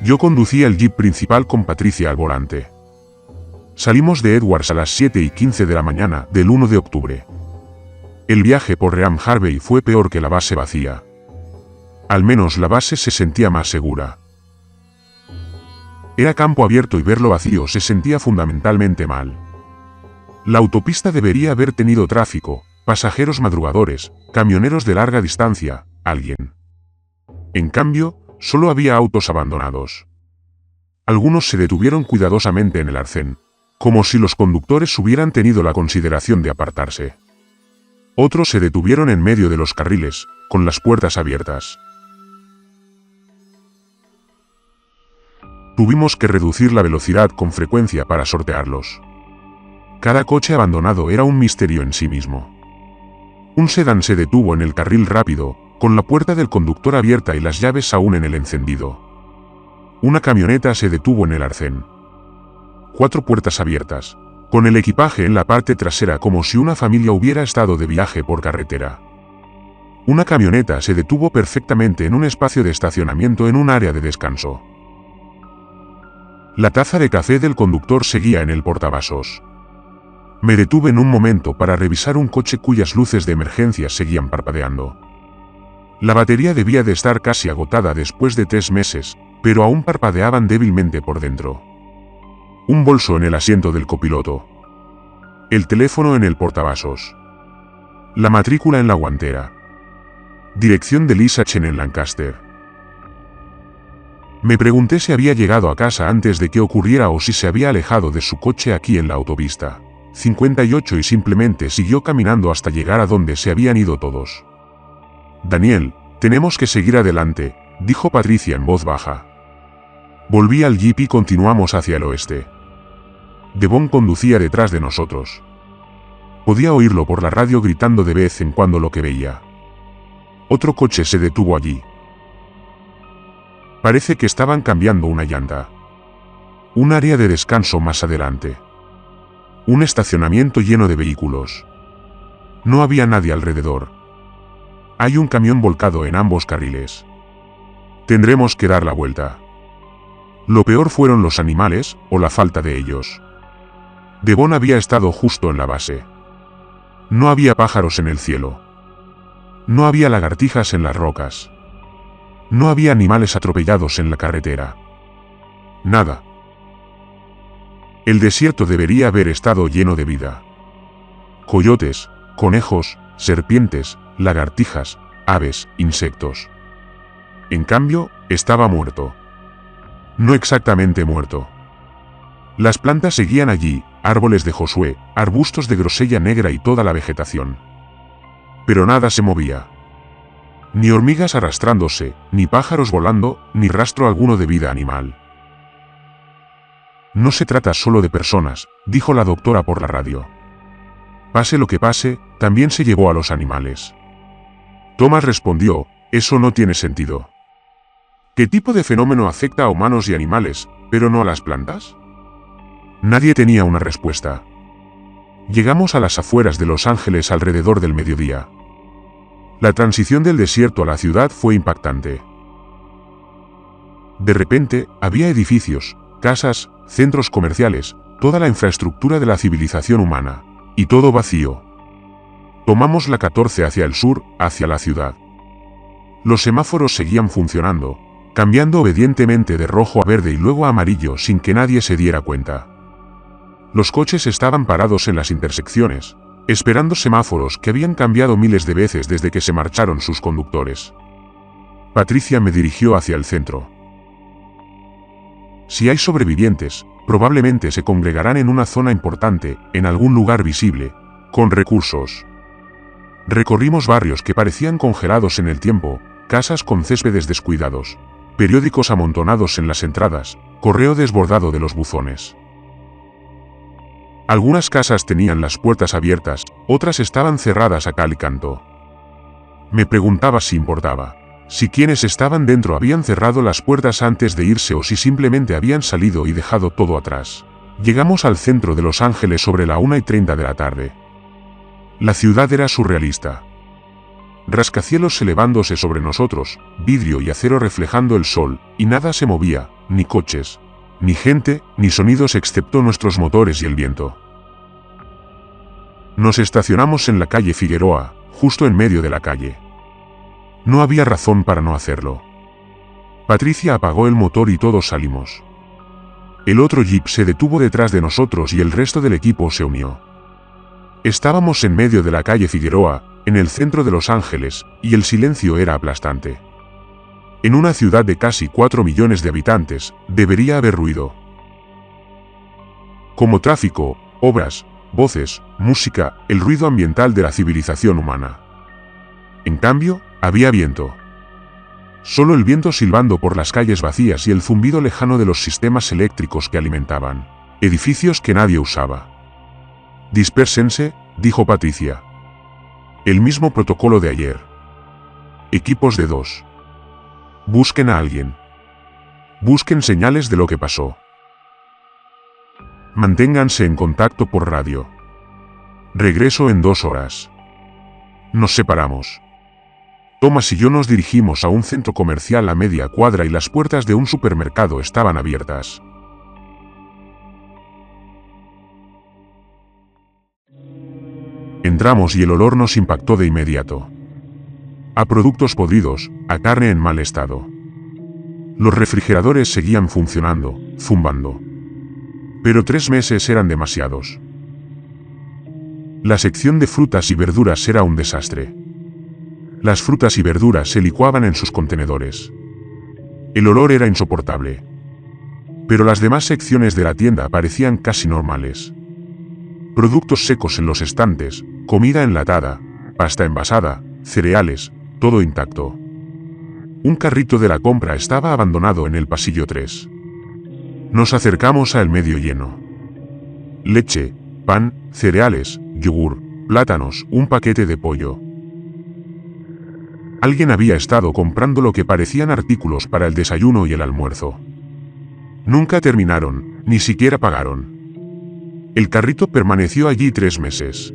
Yo conducía el jeep principal con Patricia al volante. Salimos de Edwards a las 7:15 de la mañana del 1 de octubre. El viaje por Ream Harvey fue peor que la base vacía. Al menos la base se sentía más segura. Era campo abierto y verlo vacío se sentía fundamentalmente mal. La autopista debería haber tenido tráfico, pasajeros madrugadores, camioneros de larga distancia, alguien. En cambio, solo había autos abandonados. Algunos se detuvieron cuidadosamente en el arcén, como si los conductores hubieran tenido la consideración de apartarse. Otros se detuvieron en medio de los carriles, con las puertas abiertas. Tuvimos que reducir la velocidad con frecuencia para sortearlos. Cada coche abandonado era un misterio en sí mismo. Un sedán se detuvo en el carril rápido, con la puerta del conductor abierta y las llaves aún en el encendido. Una camioneta se detuvo en el arcén. 4 puertas abiertas, con el equipaje en la parte trasera como si una familia hubiera estado de viaje por carretera. Una camioneta se detuvo perfectamente en un espacio de estacionamiento en un área de descanso. La taza de café del conductor seguía en el portavasos. Me detuve en un momento para revisar un coche cuyas luces de emergencia seguían parpadeando. La batería debía de estar casi agotada después de 3 meses, pero aún parpadeaban débilmente por dentro. Un bolso en el asiento del copiloto. El teléfono en el portavasos. La matrícula en la guantera. Dirección de Lisa Chen en Lancaster. Me pregunté si había llegado a casa antes de que ocurriera o si se había alejado de su coche aquí en la autopista 58 y simplemente siguió caminando hasta llegar a donde se habían ido todos. Daniel, tenemos que seguir adelante, dijo Patricia en voz baja. Volví al jeep y continuamos hacia el oeste. Devon conducía detrás de nosotros. Podía oírlo por la radio gritando de vez en cuando lo que veía. Otro coche se detuvo allí. Parece que estaban cambiando una llanta. Un área de descanso más adelante. Un estacionamiento lleno de vehículos. No había nadie alrededor. Hay un camión volcado en ambos carriles. Tendremos que dar la vuelta. Lo peor fueron los animales, o la falta de ellos. Devon había estado justo en la base. No había pájaros en el cielo. No había lagartijas en las rocas. No había animales atropellados en la carretera. Nada. El desierto debería haber estado lleno de vida. Coyotes, conejos, serpientes, lagartijas, aves, insectos. En cambio, estaba muerto. No exactamente muerto. Las plantas seguían allí, árboles de Josué, arbustos de grosella negra y toda la vegetación. Pero nada se movía. Ni hormigas arrastrándose, ni pájaros volando, ni rastro alguno de vida animal. No se trata solo de personas, dijo la doctora por la radio. Pase lo que pase, también se llevó a los animales. Thomas respondió, eso no tiene sentido. ¿Qué tipo de fenómeno afecta a humanos y animales, pero no a las plantas? Nadie tenía una respuesta. Llegamos a las afueras de Los Ángeles alrededor del mediodía. La transición del desierto a la ciudad fue impactante. De repente, había edificios, casas, centros comerciales, toda la infraestructura de la civilización humana, y todo vacío. Tomamos la 14 hacia el sur, hacia la ciudad. Los semáforos seguían funcionando, cambiando obedientemente de rojo a verde y luego a amarillo sin que nadie se diera cuenta. Los coches estaban parados en las intersecciones, esperando semáforos que habían cambiado miles de veces desde que se marcharon sus conductores. Patricia me dirigió hacia el centro. Si hay sobrevivientes, probablemente se congregarán en una zona importante, en algún lugar visible, con recursos. Recorrimos barrios que parecían congelados en el tiempo, casas con céspedes descuidados, periódicos amontonados en las entradas, correo desbordado de los buzones. Algunas casas tenían las puertas abiertas, otras estaban cerradas a cal y canto. Me preguntaba si importaba, si quienes estaban dentro habían cerrado las puertas antes de irse o si simplemente habían salido y dejado todo atrás. Llegamos al centro de Los Ángeles sobre la 1:30 de la tarde. La ciudad era surrealista. Rascacielos elevándose sobre nosotros, vidrio y acero reflejando el sol, y nada se movía, ni coches, ni gente, ni sonidos excepto nuestros motores y el viento. Nos estacionamos en la calle Figueroa, justo en medio de la calle. No había razón para no hacerlo. Patricia apagó el motor y todos salimos. El otro jeep se detuvo detrás de nosotros y el resto del equipo se unió. Estábamos en medio de la calle Figueroa, en el centro de Los Ángeles, y el silencio era aplastante. En una ciudad de casi 4 millones de habitantes, debería haber ruido. Como tráfico, obras, voces, música, el ruido ambiental de la civilización humana. En cambio, había viento. Solo el viento silbando por las calles vacías y el zumbido lejano de los sistemas eléctricos que alimentaban edificios que nadie usaba. Dispérsense, dijo Patricia. El mismo protocolo de ayer. Equipos de 2. Busquen a alguien. Busquen señales de lo que pasó. Manténganse en contacto por radio. Regreso en 2 horas. Nos separamos. Thomas y yo nos dirigimos a un centro comercial a media cuadra y las puertas de un supermercado estaban abiertas. Entramos y el olor nos impactó de inmediato. A productos podridos, a carne en mal estado. Los refrigeradores seguían funcionando, zumbando. Pero 3 meses eran demasiados. La sección de frutas y verduras era un desastre. Las frutas y verduras se licuaban en sus contenedores. El olor era insoportable. Pero las demás secciones de la tienda parecían casi normales. Productos secos en los estantes, comida enlatada, pasta envasada, cereales, todo intacto. Un carrito de la compra estaba abandonado en el pasillo 3. Nos acercamos al medio lleno. Leche, pan, cereales, yogur, plátanos, un paquete de pollo. Alguien había estado comprando lo que parecían artículos para el desayuno y el almuerzo. Nunca terminaron, ni siquiera pagaron. El carrito permaneció allí 3 meses.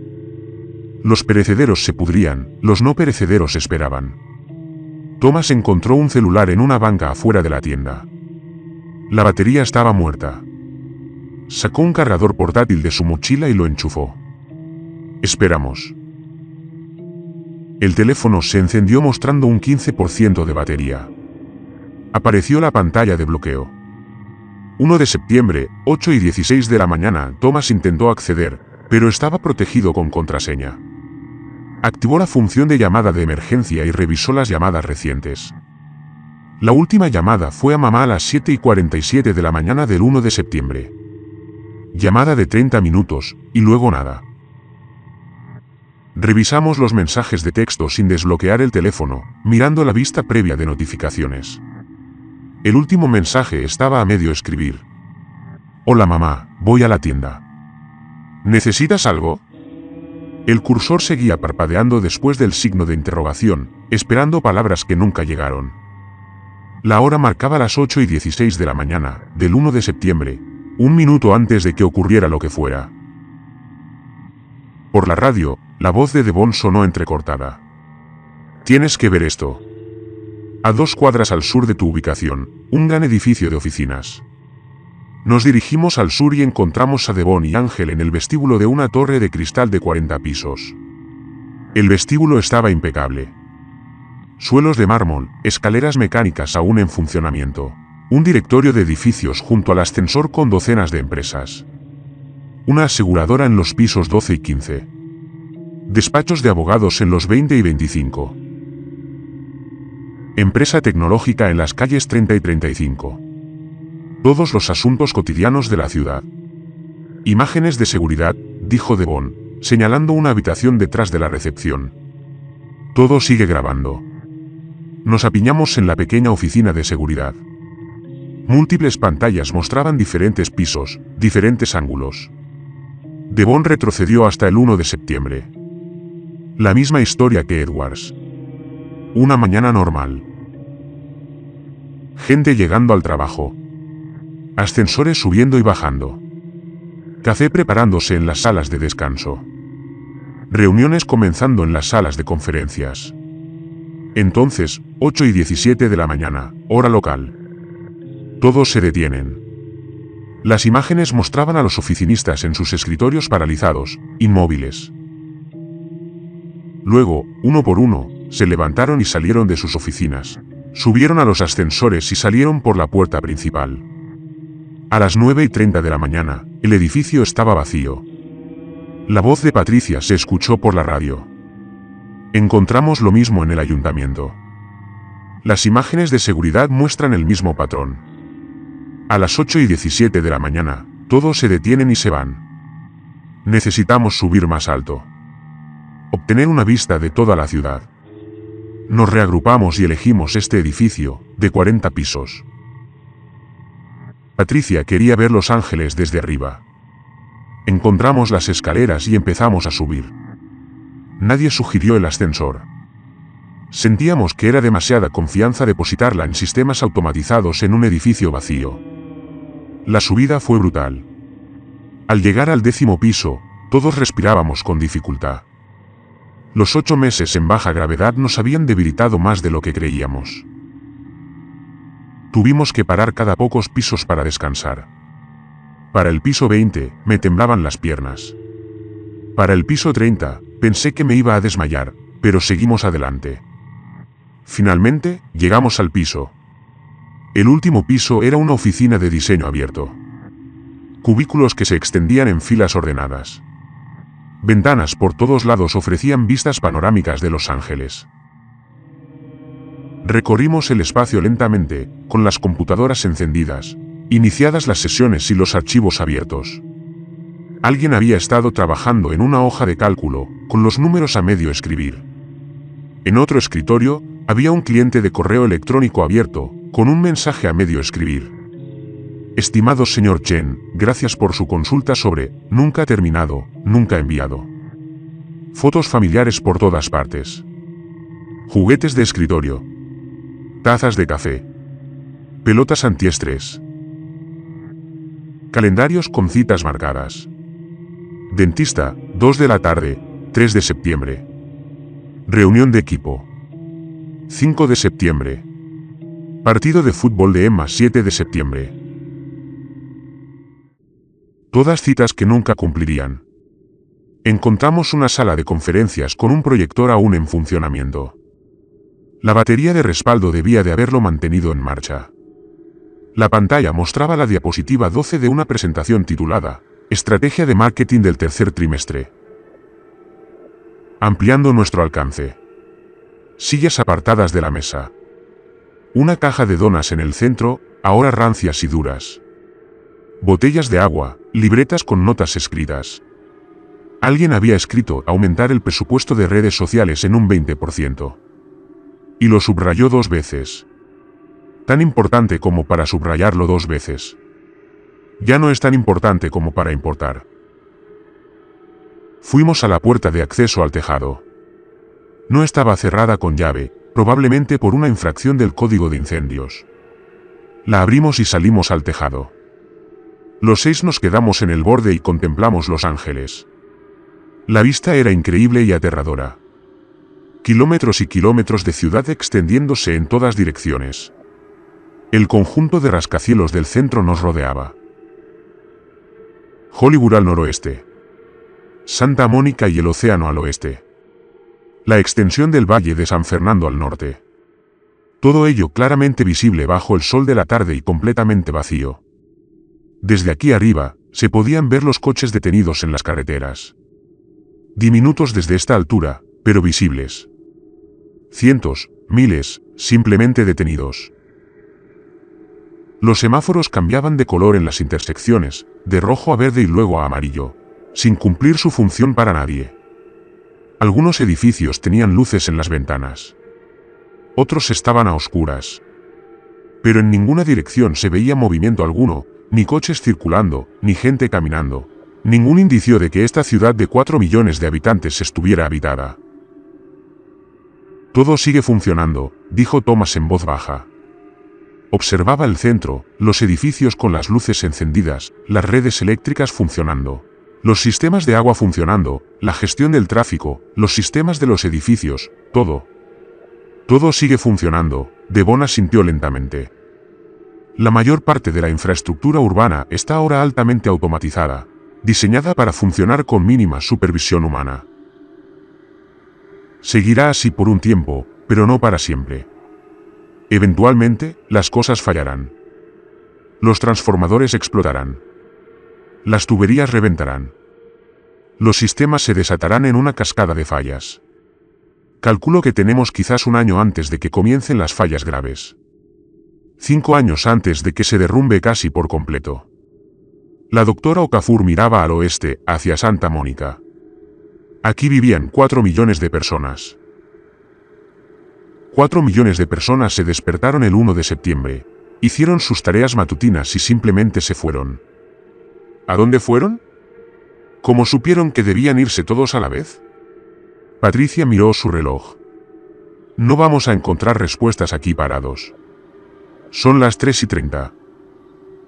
Los perecederos se pudrían, los no perecederos esperaban. Thomas encontró un celular en una banca afuera de la tienda. La batería estaba muerta. Sacó un cargador portátil de su mochila y lo enchufó. Esperamos. El teléfono se encendió mostrando un 15% de batería. Apareció la pantalla de bloqueo. 1 de septiembre, 8:16 de la mañana, Thomas intentó acceder, pero estaba protegido con contraseña. Activó la función de llamada de emergencia y revisó las llamadas recientes. La última llamada fue a mamá a las 7:47 de la mañana del 1 de septiembre. Llamada de 30 minutos, y luego nada. Revisamos los mensajes de texto sin desbloquear el teléfono, mirando la vista previa de notificaciones. El último mensaje estaba a medio escribir. Hola mamá, voy a la tienda. ¿Necesitas algo? El cursor seguía parpadeando después del signo de interrogación, esperando palabras que nunca llegaron. La hora marcaba las 8:16 de la mañana, del 1 de septiembre, un minuto antes de que ocurriera lo que fuera. Por la radio, la voz de Devon sonó entrecortada. Tienes que ver esto. A 2 cuadras al sur de tu ubicación, un gran edificio de oficinas. Nos dirigimos al sur y encontramos a Devon y Ángel en el vestíbulo de una torre de cristal de 40 pisos. El vestíbulo estaba impecable. Suelos de mármol, escaleras mecánicas aún en funcionamiento. Un directorio de edificios junto al ascensor con docenas de empresas. Una aseguradora en los pisos 12 y 15. Despachos de abogados en los 20 y 25. Empresa tecnológica en las calles 30 y 35. Todos los asuntos cotidianos de la ciudad. Imágenes de seguridad, dijo Devon, señalando una habitación detrás de la recepción. Todo sigue grabando. Nos apiñamos en la pequeña oficina de seguridad. Múltiples pantallas mostraban diferentes pisos, diferentes ángulos. Devon retrocedió hasta el 1 de septiembre. La misma historia que Edwards. Una mañana normal. Gente llegando al trabajo. Ascensores subiendo y bajando. Café preparándose en las salas de descanso. Reuniones comenzando en las salas de conferencias. Entonces, 8 y 17 de la mañana, hora local. Todos se detienen. Las imágenes mostraban a los oficinistas en sus escritorios paralizados, inmóviles. Luego, uno por uno, se levantaron y salieron de sus oficinas. Subieron a los ascensores y salieron por la puerta principal. A las 9:30 de la mañana, el edificio estaba vacío. La voz de Patricia se escuchó por la radio. Encontramos lo mismo en el ayuntamiento. Las imágenes de seguridad muestran el mismo patrón. A las 8:17 de la mañana, todos se detienen y se van. Necesitamos subir más alto. Obtener una vista de toda la ciudad. Nos reagrupamos y elegimos este edificio, de 40 pisos. Patricia quería ver Los Ángeles desde arriba. Encontramos las escaleras y empezamos a subir. Nadie sugirió el ascensor. Sentíamos que era demasiada confianza depositarla en sistemas automatizados en un edificio vacío. La subida fue brutal. Al llegar al 10º piso, todos respirábamos con dificultad. Los 8 meses en baja gravedad nos habían debilitado más de lo que creíamos. Tuvimos que parar cada pocos pisos para descansar. Para el piso 20, me temblaban las piernas. Para el piso 30, pensé que me iba a desmayar, pero seguimos adelante. Finalmente, llegamos al piso. El último piso era una oficina de diseño abierto. Cubículos que se extendían en filas ordenadas. Ventanas por todos lados ofrecían vistas panorámicas de Los Ángeles. Recorrimos el espacio lentamente, con las computadoras encendidas, iniciadas las sesiones y los archivos abiertos. Alguien había estado trabajando en una hoja de cálculo, con los números a medio escribir. En otro escritorio, había un cliente de correo electrónico abierto, con un mensaje a medio escribir. Estimado señor Chen, gracias por su consulta sobre nunca terminado, nunca enviado. Fotos familiares por todas partes. Juguetes de escritorio. Tazas de café. Pelotas antiestrés. Calendarios con citas marcadas. Dentista, 2 de la tarde, 3 de septiembre. Reunión de equipo. 5 de septiembre. Partido de fútbol de EMMA, 7 de septiembre. Todas citas que nunca cumplirían. Encontramos una sala de conferencias con un proyector aún en funcionamiento. La batería de respaldo debía de haberlo mantenido en marcha. La pantalla mostraba la diapositiva 12 de una presentación titulada Estrategia de marketing del tercer trimestre. Ampliando nuestro alcance. Sillas apartadas de la mesa. Una caja de donas en el centro, ahora rancias y duras. Botellas de agua, libretas con notas escritas. Alguien había escrito aumentar el presupuesto de redes sociales en un 20%. Y lo subrayó 2 veces. Tan importante como para subrayarlo 2 veces. Ya no es tan importante como para importar. Fuimos a la puerta de acceso al tejado. No estaba cerrada con llave, probablemente por una infracción del código de incendios. La abrimos y salimos al tejado. Los 6 nos quedamos en el borde y contemplamos Los Ángeles. La vista era increíble y aterradora. Kilómetros y kilómetros de ciudad extendiéndose en todas direcciones. El conjunto de rascacielos del centro nos rodeaba. Hollywood al noroeste. Santa Mónica y el océano al oeste. La extensión del valle de San Fernando al norte. Todo ello claramente visible bajo el sol de la tarde y completamente vacío. Desde aquí arriba, se podían ver los coches detenidos en las carreteras. Diminutos desde esta altura, pero visibles. Cientos, miles, simplemente detenidos. Los semáforos cambiaban de color en las intersecciones, de rojo a verde y luego a amarillo, sin cumplir su función para nadie. Algunos edificios tenían luces en las ventanas. Otros estaban a oscuras. Pero en ninguna dirección se veía movimiento alguno, ni coches circulando, ni gente caminando. Ningún indicio de que esta ciudad de 4 millones de habitantes estuviera habitada. Todo sigue funcionando, dijo Thomas en voz baja. Observaba el centro, los edificios con las luces encendidas, las redes eléctricas funcionando. Los sistemas de agua funcionando, la gestión del tráfico, los sistemas de los edificios, todo. Todo sigue funcionando, Devon asintió lentamente. La mayor parte de la infraestructura urbana está ahora altamente automatizada, diseñada para funcionar con mínima supervisión humana. Seguirá así por un tiempo, pero no para siempre. Eventualmente, las cosas fallarán. Los transformadores explotarán. Las tuberías reventarán. Los sistemas se desatarán en una cascada de fallas. Calculo que tenemos quizás un año antes de que comiencen las fallas graves. 5 años antes de que se derrumbe casi por completo. La doctora Okafor miraba al oeste, hacia Santa Mónica. Aquí vivían 4 millones de personas. 4 millones de personas se despertaron el 1 de septiembre, hicieron sus tareas matutinas y simplemente se fueron. ¿A dónde fueron? ¿Cómo supieron que debían irse todos a la vez? Patricia miró su reloj. No vamos a encontrar respuestas aquí parados. Son las 3:30.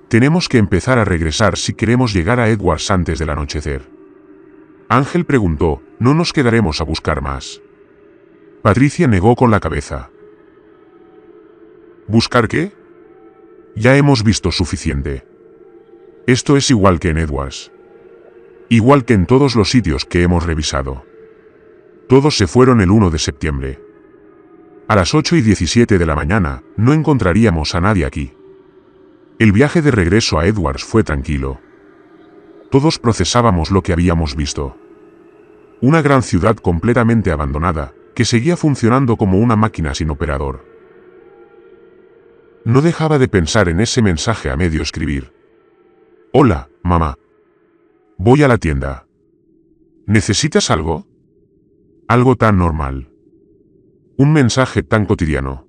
Tenemos que empezar a regresar si queremos llegar a Edwards antes del anochecer. Ángel preguntó, ¿no nos quedaremos a buscar más? Patricia negó con la cabeza. ¿Buscar qué? Ya hemos visto suficiente. Esto es igual que en Edwards. Igual que en todos los sitios que hemos revisado. Todos se fueron el 1 de septiembre. A las 8:17 de la mañana, no encontraríamos a nadie aquí. El viaje de regreso a Edwards fue tranquilo. Todos procesábamos lo que habíamos visto. Una gran ciudad completamente abandonada, que seguía funcionando como una máquina sin operador. No dejaba de pensar en ese mensaje a medio escribir. Hola, mamá. Voy a la tienda. ¿Necesitas algo? Algo tan normal. Un mensaje tan cotidiano.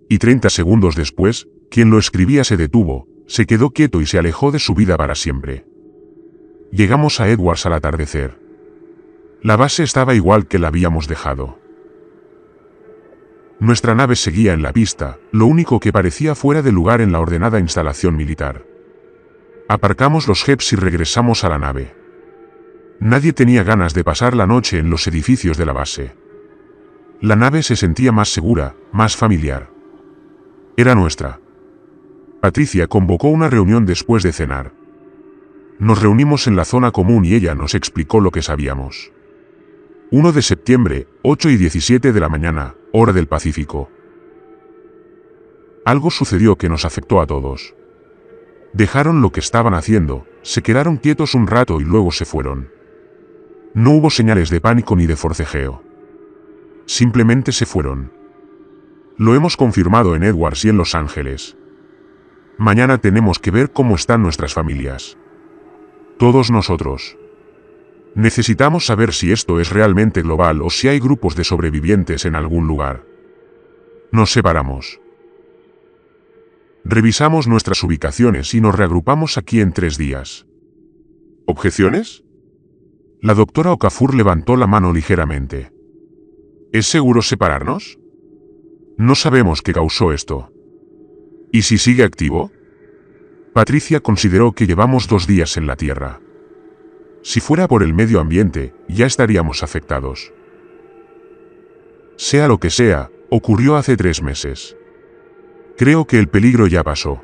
Y 30 segundos después, quien lo escribía se detuvo, se quedó quieto y se alejó de su vida para siempre. Llegamos a Edwards al atardecer. La base estaba igual que la habíamos dejado. Nuestra nave seguía en la pista, lo único que parecía fuera de lugar en la ordenada instalación militar. Aparcamos los jeeps y regresamos a la nave. Nadie tenía ganas de pasar la noche en los edificios de la base. La nave se sentía más segura, más familiar. Era nuestra. Patricia convocó una reunión después de cenar. Nos reunimos en la zona común y ella nos explicó lo que sabíamos. 1 de septiembre, 8:17 de la mañana, hora del Pacífico. Algo sucedió que nos afectó a todos. Dejaron lo que estaban haciendo, se quedaron quietos un rato y luego se fueron. No hubo señales de pánico ni de forcejeo. Simplemente se fueron. Lo hemos confirmado en Edwards y en Los Ángeles. Mañana tenemos que ver cómo están nuestras familias. Todos nosotros. Necesitamos saber si esto es realmente global o si hay grupos de sobrevivientes en algún lugar. Nos separamos. Revisamos nuestras ubicaciones y nos reagrupamos aquí en 3 días. ¿Objeciones? La doctora Okafor levantó la mano ligeramente. ¿Es seguro separarnos? No sabemos qué causó esto. ¿Y si sigue activo? Patricia consideró que llevamos 2 días en la Tierra. Si fuera por el medio ambiente, ya estaríamos afectados. Sea lo que sea, ocurrió hace 3 meses. Creo que el peligro ya pasó.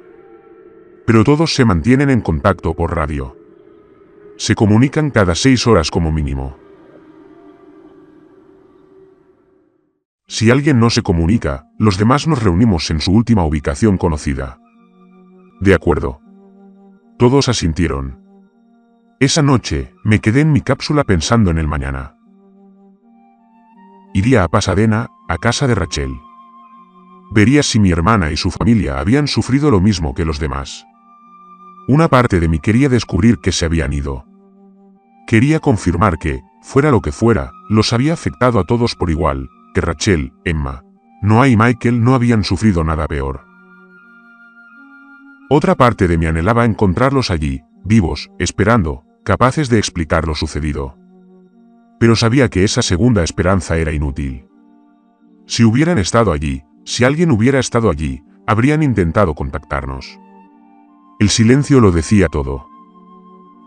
Pero todos se mantienen en contacto por radio. Se comunican cada 6 horas como mínimo. Si alguien no se comunica, los demás nos reunimos en su última ubicación conocida. De acuerdo. Todos asintieron. Esa noche, me quedé en mi cápsula pensando en el mañana. Iría a Pasadena, a casa de Rachel. Vería si mi hermana y su familia habían sufrido lo mismo que los demás. Una parte de mí quería descubrir que se habían ido. Quería confirmar que, fuera lo que fuera, los había afectado a todos por igual, que Rachel, Emma, Noah y Michael no habían sufrido nada peor. Otra parte de mí anhelaba encontrarlos allí, vivos, esperando, capaces de explicar lo sucedido. Pero sabía que esa segunda esperanza era inútil. Si hubieran estado allí, si alguien hubiera estado allí, habrían intentado contactarnos. El silencio lo decía todo.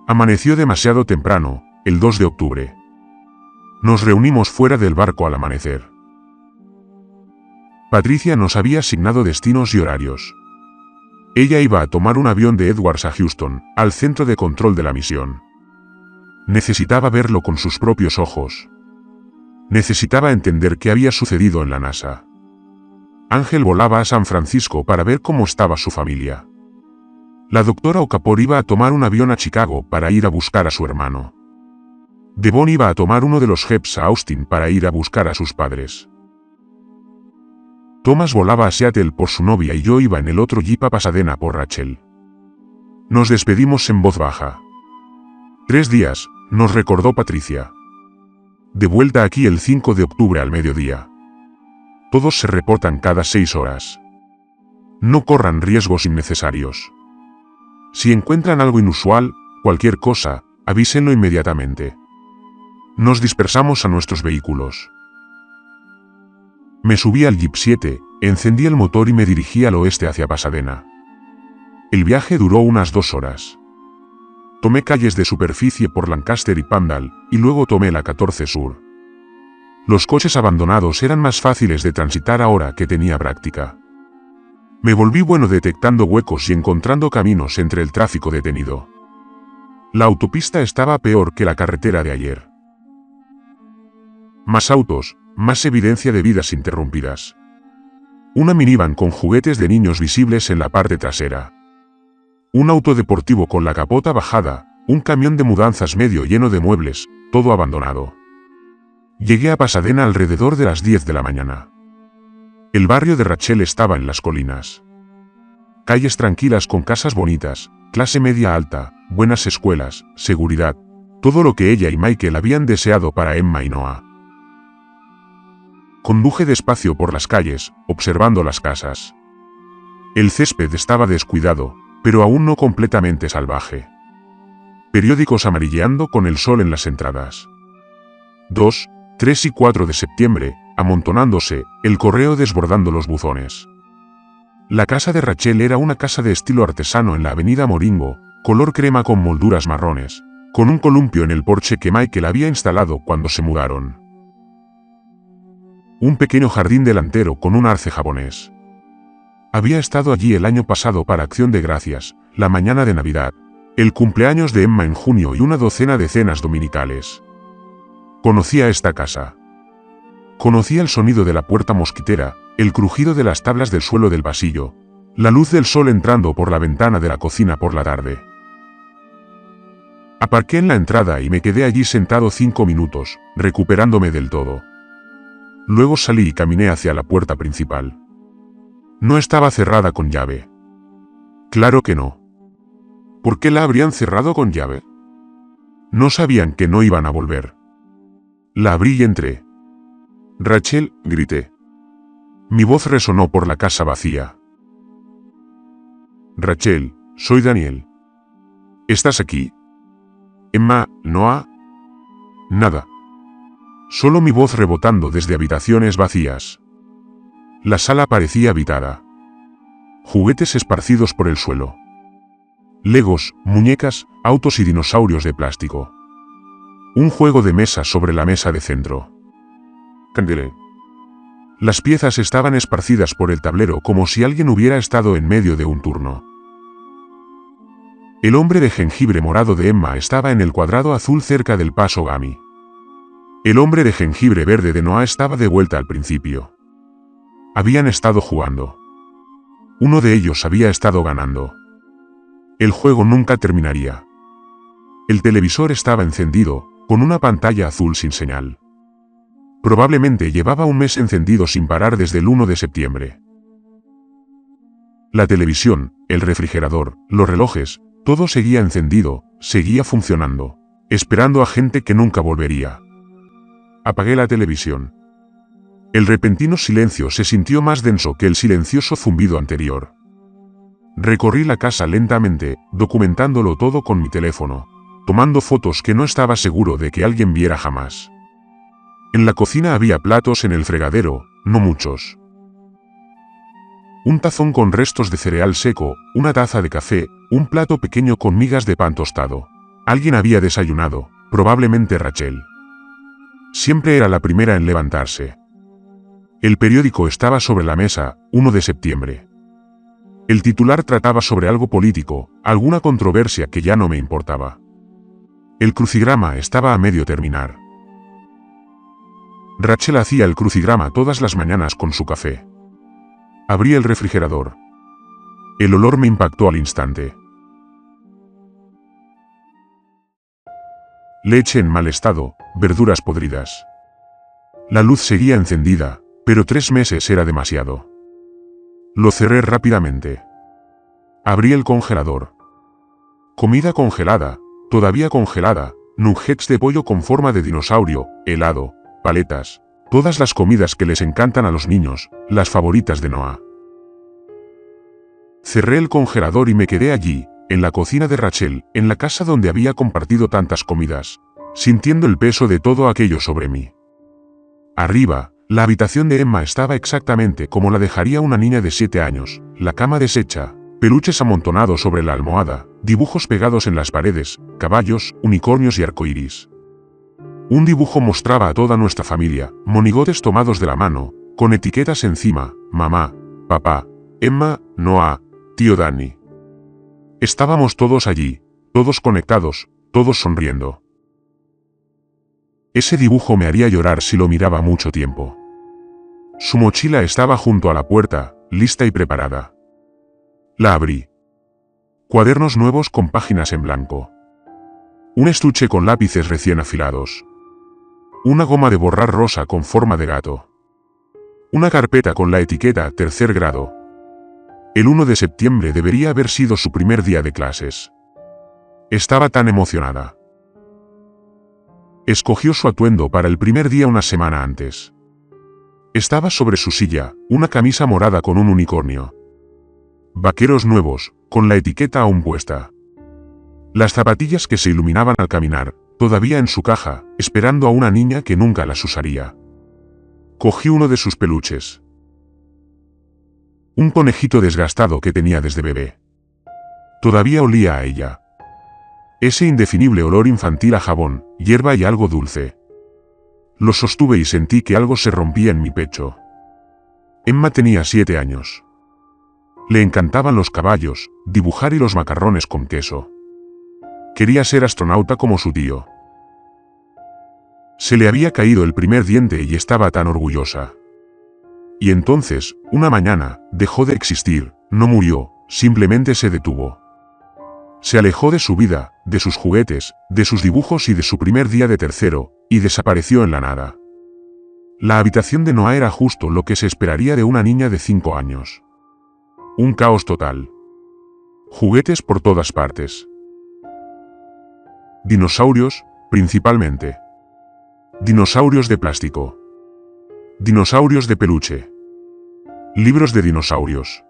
Amaneció demasiado temprano, el 2 de octubre. Nos reunimos fuera del barco al amanecer. Patricia nos había asignado destinos y horarios. Ella iba a tomar un avión de Edwards a Houston, al centro de control de la misión. Necesitaba verlo con sus propios ojos. Necesitaba entender qué había sucedido en la NASA. Ángel volaba a San Francisco para ver cómo estaba su familia. La doctora Okafor iba a tomar un avión a Chicago para ir a buscar a su hermano. Devon iba a tomar uno de los jets a Austin para ir a buscar a sus padres. Thomas volaba a Seattle por su novia y yo iba en el otro jeep a Pasadena por Rachel. Nos despedimos en voz baja. 3 días, nos recordó Patricia. De vuelta aquí el 5 de octubre al mediodía. Todos se reportan cada 6 horas. No corran riesgos innecesarios. Si encuentran algo inusual, cualquier cosa, avísenlo inmediatamente. Nos dispersamos a nuestros vehículos. Me subí al Jeep 7, encendí el motor y me dirigí al oeste hacia Pasadena. El viaje duró unas 2 horas. Tomé calles de superficie por Lancaster y Pandal, y luego tomé la 14 Sur. Los coches abandonados eran más fáciles de transitar ahora que tenía práctica. Me volví bueno detectando huecos y encontrando caminos entre el tráfico detenido. La autopista estaba peor que la carretera de ayer. Más autos, más evidencia de vidas interrumpidas. Una minivan con juguetes de niños visibles en la parte trasera. Un auto deportivo con la capota bajada, un camión de mudanzas medio lleno de muebles, todo abandonado. Llegué a Pasadena alrededor de las 10 de la mañana. El barrio de Rachel estaba en las colinas. Calles tranquilas con casas bonitas, clase media alta, buenas escuelas, seguridad, todo lo que ella y Michael habían deseado para Emma y Noah. Conduje despacio por las calles, observando las casas. El césped estaba descuidado, pero aún no completamente salvaje. Periódicos amarilleando con el sol en las entradas. 2, 3 y 4 de septiembre, amontonándose, el correo desbordando los buzones. La casa de Rachel era una casa de estilo artesano en la avenida Moringo, color crema con molduras marrones, con un columpio en el porche que Michael había instalado cuando se mudaron. Un pequeño jardín delantero con un arce japonés. Había estado allí el año pasado para Acción de Gracias, la mañana de Navidad, el cumpleaños de Emma en junio y una docena de cenas dominicales. Conocía esta casa. Conocía el sonido de la puerta mosquitera, el crujido de las tablas del suelo del pasillo, la luz del sol entrando por la ventana de la cocina por la tarde. Aparqué en la entrada y me quedé allí sentado 5 minutos, recuperándome del todo. Luego salí y caminé hacia la puerta principal. No estaba cerrada con llave. Claro que no. ¿Por qué la habrían cerrado con llave? No sabían que no iban a volver. La abrí y entré. Rachel, grité. Mi voz resonó por la casa vacía. Rachel, soy Daniel. ¿Estás aquí? Emma, Noah. Nada. Solo mi voz rebotando desde habitaciones vacías. La sala parecía habitada. Juguetes esparcidos por el suelo. Legos, muñecas, autos y dinosaurios de plástico. Un juego de mesa sobre la mesa de centro. Candele. Las piezas estaban esparcidas por el tablero como si alguien hubiera estado en medio de un turno. El hombre de jengibre morado de Emma estaba en el cuadrado azul cerca del paso Gami. El hombre de jengibre verde de Noah estaba de vuelta al principio. Habían estado jugando. Uno de ellos había estado ganando. El juego nunca terminaría. El televisor estaba encendido, con una pantalla azul sin señal. Probablemente llevaba un mes encendido sin parar desde el 1 de septiembre. La televisión, el refrigerador, los relojes, todo seguía encendido, seguía funcionando, esperando a gente que nunca volvería. Apagué la televisión. El repentino silencio se sintió más denso que el silencioso zumbido anterior. Recorrí la casa lentamente, documentándolo todo con mi teléfono, tomando fotos que no estaba seguro de que alguien viera jamás. En la cocina había platos en el fregadero, no muchos. Un tazón con restos de cereal seco, una taza de café, un plato pequeño con migas de pan tostado. Alguien había desayunado, probablemente Rachel. Siempre era la primera en levantarse. El periódico estaba sobre la mesa, 1 de septiembre. El titular trataba sobre algo político, alguna controversia que ya no me importaba. El crucigrama estaba a medio terminar. Rachel hacía el crucigrama todas las mañanas con su café. Abrí el refrigerador. El olor me impactó al instante. Leche en mal estado, verduras podridas. La luz seguía encendida, pero 3 meses era demasiado. Lo cerré rápidamente. Abrí el congelador. Comida congelada, todavía congelada, nuggets de pollo con forma de dinosaurio, helado, paletas, todas las comidas que les encantan a los niños, las favoritas de Noah. Cerré el congelador y me quedé allí, en la cocina de Rachel, en la casa donde había compartido tantas comidas, sintiendo el peso de todo aquello sobre mí. Arriba, la habitación de Emma estaba exactamente como la dejaría una niña de 7 años, la cama deshecha, peluches amontonados sobre la almohada, dibujos pegados en las paredes, caballos, unicornios y arcoíris. Un dibujo mostraba a toda nuestra familia, monigotes tomados de la mano, con etiquetas encima, mamá, papá, Emma, Noah, tío Danny. Estábamos todos allí, todos conectados, todos sonriendo. Ese dibujo me haría llorar si lo miraba mucho tiempo. Su mochila estaba junto a la puerta, lista y preparada. La abrí. Cuadernos nuevos con páginas en blanco. Un estuche con lápices recién afilados. Una goma de borrar rosa con forma de gato. Una carpeta con la etiqueta 3er grado. El 1 de septiembre debería haber sido su primer día de clases. Estaba tan emocionada. Escogió su atuendo para el primer día una semana antes. Estaba sobre su silla, una camisa morada con un unicornio. Vaqueros nuevos, con la etiqueta aún puesta. Las zapatillas que se iluminaban al caminar, todavía en su caja, esperando a una niña que nunca las usaría. Cogí uno de sus peluches. Un conejito desgastado que tenía desde bebé. Todavía olía a ella. Ese indefinible olor infantil a jabón, hierba y algo dulce. Lo sostuve y sentí que algo se rompía en mi pecho. Emma tenía 7 años. Le encantaban los caballos, dibujar y los macarrones con queso. Quería ser astronauta como su tío. Se le había caído el primer diente y estaba tan orgullosa. Y entonces, una mañana, dejó de existir, no murió, simplemente se detuvo. Se alejó de su vida, de sus juguetes, de sus dibujos y de su primer día de tercero, y desapareció en la nada. La habitación de Noah era justo lo que se esperaría de una niña de 5 años. Un caos total. Juguetes por todas partes. Dinosaurios, principalmente. Dinosaurios de plástico. Dinosaurios de peluche. Libros de dinosaurios.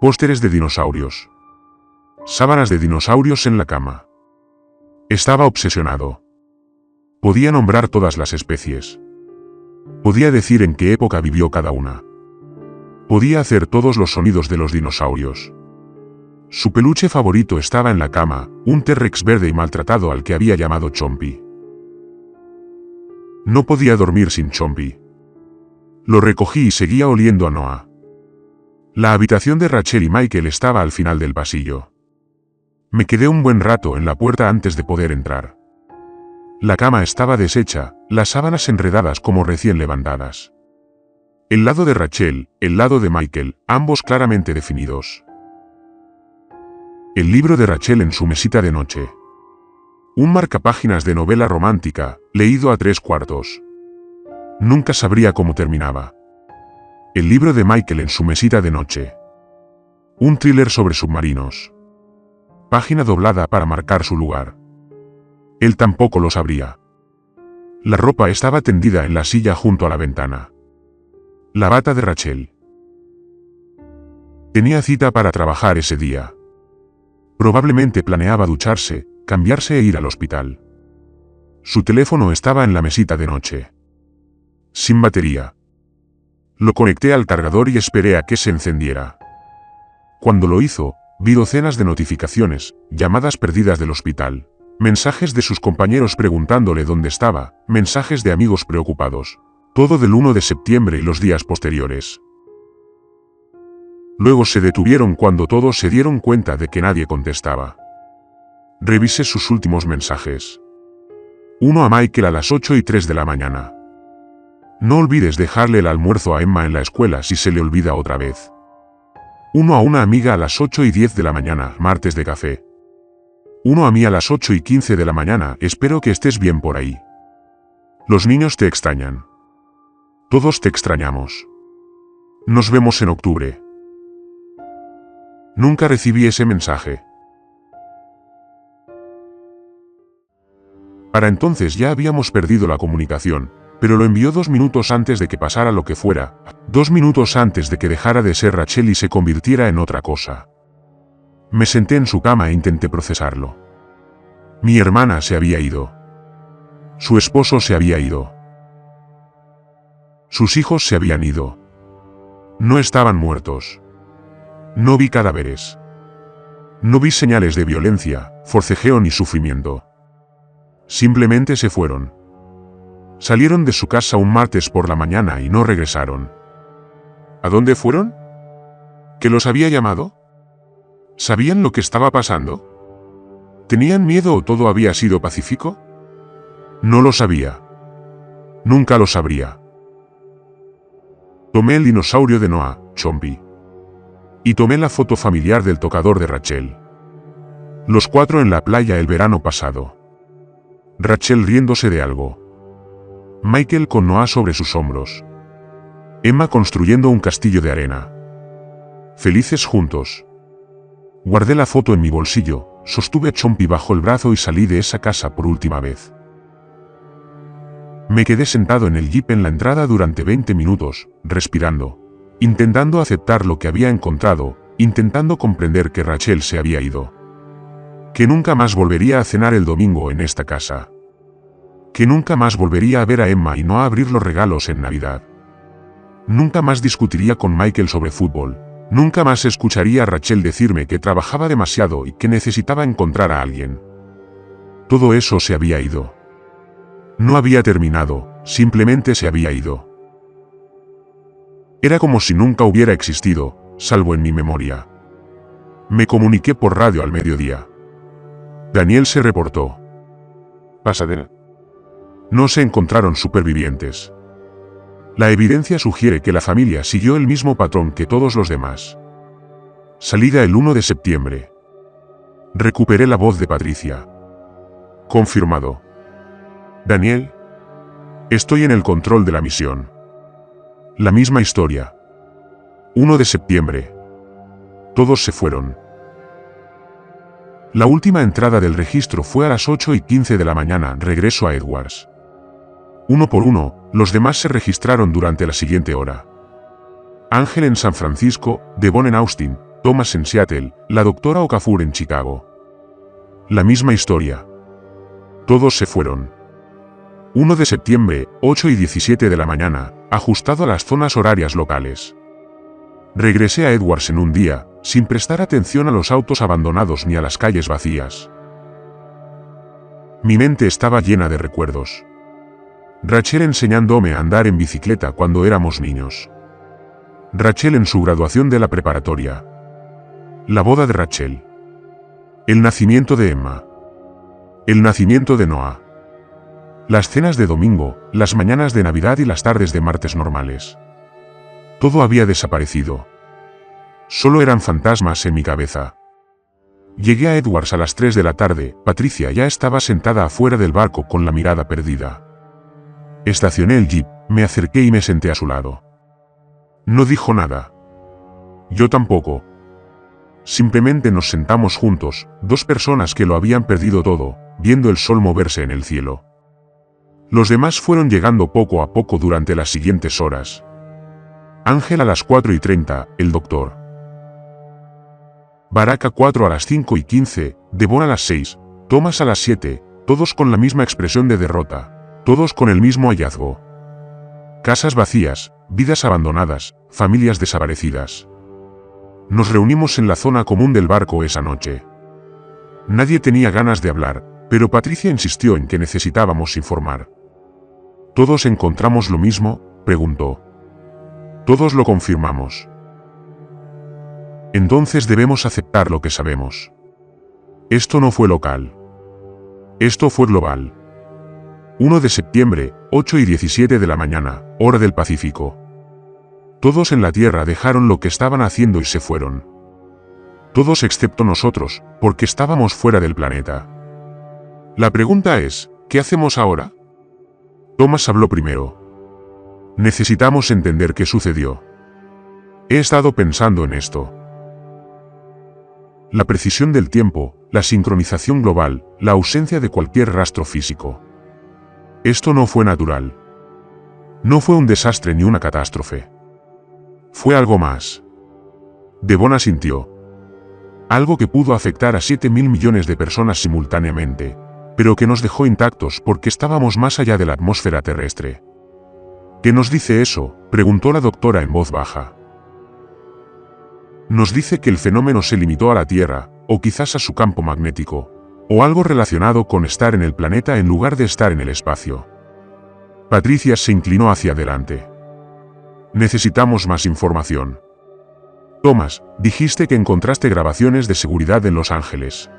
Pósteres de dinosaurios. Sábanas de dinosaurios en la cama. Estaba obsesionado. Podía nombrar todas las especies. Podía decir en qué época vivió cada una. Podía hacer todos los sonidos de los dinosaurios. Su peluche favorito estaba en la cama, un T-Rex verde y maltratado al que había llamado Chompy. No podía dormir sin Chompy. Lo recogí y seguía oliendo a Noah. La habitación de Rachel y Michael estaba al final del pasillo. Me quedé un buen rato en la puerta antes de poder entrar. La cama estaba deshecha, las sábanas enredadas como recién levantadas. El lado de Rachel, el lado de Michael, ambos claramente definidos. El libro de Rachel en su mesita de noche. Un marcapáginas de novela romántica, leído a 3/4. Nunca sabría cómo terminaba. El libro de Michael en su mesita de noche. Un thriller sobre submarinos. Página doblada para marcar su lugar. Él tampoco lo sabría. La ropa estaba tendida en la silla junto a la ventana. La bata de Rachel. Tenía cita para trabajar ese día. Probablemente planeaba ducharse, cambiarse e ir al hospital. Su teléfono estaba en la mesita de noche. Sin batería. Lo conecté al cargador y esperé a que se encendiera. Cuando lo hizo, vi docenas de notificaciones, llamadas perdidas del hospital, mensajes de sus compañeros preguntándole dónde estaba, mensajes de amigos preocupados. Todo del 1 de septiembre y los días posteriores. Luego se detuvieron cuando todos se dieron cuenta de que nadie contestaba. Revisé sus últimos mensajes. Uno a Michael a las 8:03 de la mañana. No olvides dejarle el almuerzo a Emma en la escuela si se le olvida otra vez. Uno a una amiga a las 8:10 de la mañana, martes de café. Uno a mí a las 8:15 de la mañana, espero que estés bien por ahí. Los niños te extrañan. Todos te extrañamos. Nos vemos en octubre. Nunca recibí ese mensaje. Para entonces ya habíamos perdido la comunicación, pero lo envió 2 minutos antes de que pasara lo que fuera, 2 minutos antes de que dejara de ser Rachel y se convirtiera en otra cosa. Me senté en su cama e intenté procesarlo. Mi hermana se había ido. Su esposo se había ido. Sus hijos se habían ido. No estaban muertos. No vi cadáveres. No vi señales de violencia, forcejeo ni sufrimiento. Simplemente se fueron. Salieron de su casa un martes por la mañana y no regresaron. ¿A dónde fueron? ¿Que los había llamado? ¿Sabían lo que estaba pasando? ¿Tenían miedo o todo había sido pacífico? No lo sabía. Nunca lo sabría. Tomé el dinosaurio de Noah, Chompy. Y tomé la foto familiar del tocador de Rachel. Los 4 en la playa el verano pasado. Rachel riéndose de algo. Michael con Noah sobre sus hombros. Emma construyendo un castillo de arena. Felices juntos. Guardé la foto en mi bolsillo, sostuve a Chompy bajo el brazo y salí de esa casa por última vez. Me quedé sentado en el jeep en la entrada durante 20 minutos, respirando, intentando aceptar lo que había encontrado, intentando comprender que Rachel se había ido. Que nunca más volvería a cenar el domingo en esta casa. Que nunca más volvería a ver a Emma y no a abrir los regalos en Navidad. Nunca más discutiría con Michael sobre fútbol. Nunca más escucharía a Rachel decirme que trabajaba demasiado y que necesitaba encontrar a alguien. Todo eso se había ido. No había terminado, simplemente se había ido. Era como si nunca hubiera existido, salvo en mi memoria. Me comuniqué por radio al mediodía. Daniel se reportó. Pasadena. No se encontraron supervivientes. La evidencia sugiere que la familia siguió el mismo patrón que todos los demás. Salida el 1 de septiembre. Recuperé la voz de Patricia. Confirmado. Daniel. Estoy en el control de la misión. La misma historia. 1 de septiembre. Todos se fueron. La última entrada del registro fue a las 8:15 de la mañana, regreso a Edwards. Uno por uno, los demás se registraron durante la siguiente hora. Ángel en San Francisco, Devon en Austin, Thomas en Seattle, la doctora Okafor en Chicago. La misma historia. Todos se fueron. 1 de septiembre, 8:17 de la mañana, ajustado a las zonas horarias locales. Regresé a Edwards en un día, sin prestar atención a los autos abandonados ni a las calles vacías. Mi mente estaba llena de recuerdos. Rachel enseñándome a andar en bicicleta cuando éramos niños. Rachel en su graduación de la preparatoria. La boda de Rachel. El nacimiento de Emma. El nacimiento de Noah. Las cenas de domingo, las mañanas de Navidad y las tardes de martes normales. Todo había desaparecido. Solo eran fantasmas en mi cabeza. Llegué a Edwards a las 3 de la tarde. Patricia ya estaba sentada afuera del barco con la mirada perdida. Estacioné el jeep, me acerqué y me senté a su lado. No dijo nada. Yo tampoco. Simplemente nos sentamos juntos, dos personas que lo habían perdido todo, viendo el sol moverse en el cielo. Los demás fueron llegando poco a poco durante las siguientes horas. Ángel a las 4:30, el doctor. Baraka 4 a las 5:15, Devon a las 6, Thomas a las 7, todos con la misma expresión de derrota, todos con el mismo hallazgo. Casas vacías, vidas abandonadas, familias desaparecidas. Nos reunimos en la zona común del barco esa noche. Nadie tenía ganas de hablar, pero Patricia insistió en que necesitábamos informar. ¿Todos encontramos lo mismo?, preguntó. Todos lo confirmamos. Entonces debemos aceptar lo que sabemos. Esto no fue local. Esto fue global. 1 de septiembre, 8:17 de la mañana, hora del Pacífico. Todos en la Tierra dejaron lo que estaban haciendo y se fueron. Todos excepto nosotros, porque estábamos fuera del planeta. La pregunta es, ¿qué hacemos ahora? Thomas habló primero. Necesitamos entender qué sucedió. He estado pensando en esto. La precisión del tiempo, la sincronización global, la ausencia de cualquier rastro físico. Esto no fue natural. No fue un desastre ni una catástrofe. Fue algo más. Devon asintió. Algo que pudo afectar a 7.000 millones de personas simultáneamente, pero que nos dejó intactos porque estábamos más allá de la atmósfera terrestre. ¿Qué nos dice eso?, preguntó la doctora en voz baja. Nos dice que el fenómeno se limitó a la Tierra, o quizás a su campo magnético, o algo relacionado con estar en el planeta en lugar de estar en el espacio. Patricia se inclinó hacia adelante. Necesitamos más información. Thomas, dijiste que encontraste grabaciones de seguridad en Los Ángeles.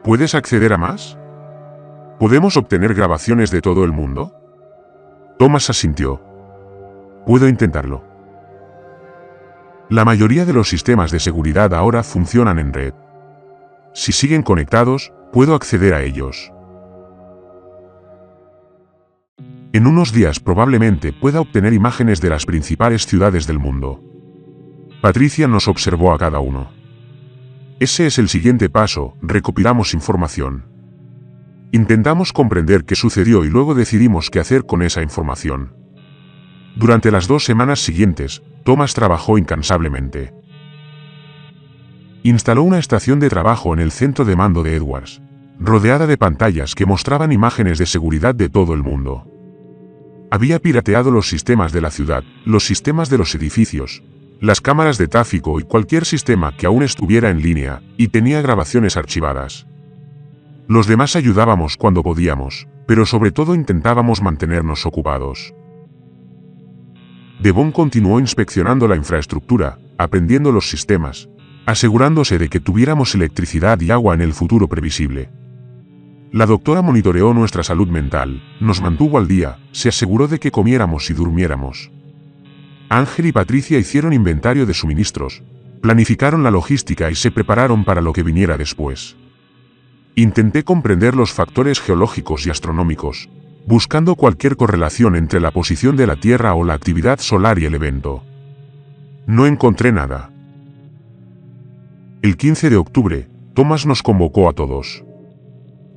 ¿Puedes acceder a más? ¿Podemos obtener grabaciones de todo el mundo? Thomas asintió. Puedo intentarlo. La mayoría de los sistemas de seguridad ahora funcionan en red. Si siguen conectados, puedo acceder a ellos. En unos días probablemente pueda obtener imágenes de las principales ciudades del mundo. Patricia nos observó a cada uno. Ese es el siguiente paso, recopilamos información. Intentamos comprender qué sucedió y luego decidimos qué hacer con esa información. Durante las 2 semanas siguientes, Thomas trabajó incansablemente. Instaló una estación de trabajo en el centro de mando de Edwards, rodeada de pantallas que mostraban imágenes de seguridad de todo el mundo. Había pirateado los sistemas de la ciudad, los sistemas de los edificios, las cámaras de tráfico y cualquier sistema que aún estuviera en línea, y tenía grabaciones archivadas. Los demás ayudábamos cuando podíamos, pero sobre todo intentábamos mantenernos ocupados. Devon continuó inspeccionando la infraestructura, aprendiendo los sistemas, asegurándose de que tuviéramos electricidad y agua en el futuro previsible. La doctora monitoreó nuestra salud mental, nos mantuvo al día, se aseguró de que comiéramos y durmiéramos. Ángel y Patricia hicieron inventario de suministros, planificaron la logística y se prepararon para lo que viniera después. Intenté comprender los factores geológicos y astronómicos, buscando cualquier correlación entre la posición de la Tierra o la actividad solar y el evento. No encontré nada. El 15 de octubre, Thomas nos convocó a todos.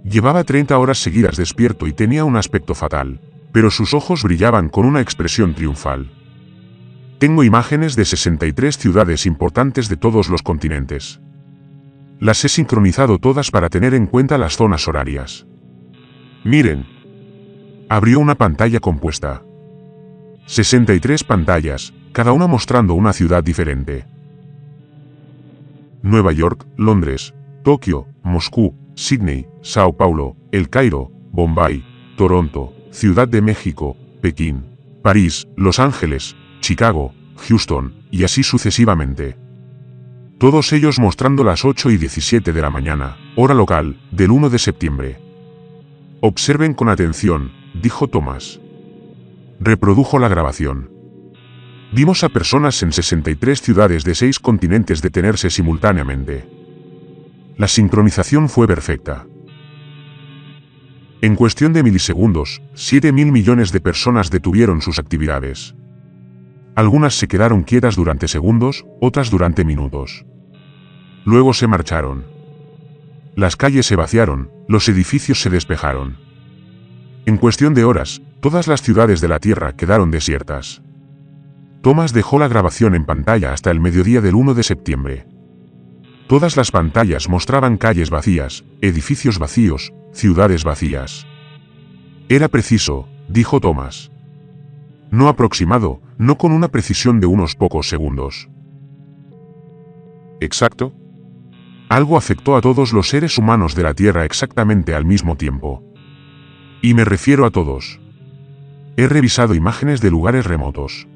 Llevaba 30 horas seguidas despierto y tenía un aspecto fatal, pero sus ojos brillaban con una expresión triunfal. Tengo imágenes de 63 ciudades importantes de todos los continentes. Las he sincronizado todas para tener en cuenta las zonas horarias. Miren. Abrió una pantalla compuesta. 63 pantallas, cada una mostrando una ciudad diferente. Nueva York, Londres, Tokio, Moscú, Sydney, Sao Paulo, El Cairo, Bombay, Toronto, Ciudad de México, Pekín, París, Los Ángeles, Chicago, Houston, y así sucesivamente. Todos ellos mostrando las 8:17 de la mañana, hora local, del 1 de septiembre. Observen con atención, dijo Thomas. Reprodujo la grabación. Vimos a personas en 63 ciudades de 6 continentes detenerse simultáneamente. La sincronización fue perfecta. En cuestión de milisegundos, 7.000 millones de personas detuvieron sus actividades. Algunas se quedaron quietas durante segundos, otras durante minutos. Luego se marcharon. Las calles se vaciaron, los edificios se despejaron. En cuestión de horas, todas las ciudades de la Tierra quedaron desiertas. Thomas dejó la grabación en pantalla hasta el mediodía del 1 de septiembre. Todas las pantallas mostraban calles vacías, edificios vacíos, ciudades vacías. Era preciso, dijo Thomas. No aproximado, no con una precisión de unos pocos segundos. ¿Exacto? Algo afectó a todos los seres humanos de la Tierra exactamente al mismo tiempo. Y me refiero a todos. He revisado imágenes de lugares remotos.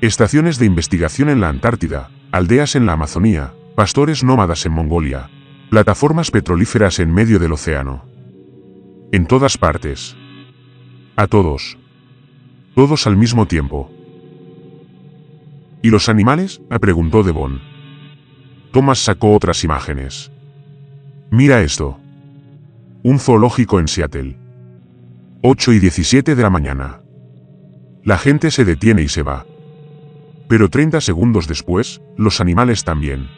Estaciones de investigación en la Antártida, aldeas en la Amazonía, pastores nómadas en Mongolia, plataformas petrolíferas en medio del océano. En todas partes. A todos. Todos al mismo tiempo. ¿Y los animales?, preguntó Devon. Thomas sacó otras imágenes. Mira esto. Un zoológico en Seattle. 8:17 de la mañana. La gente se detiene y se va. Pero 30 segundos después, los animales también.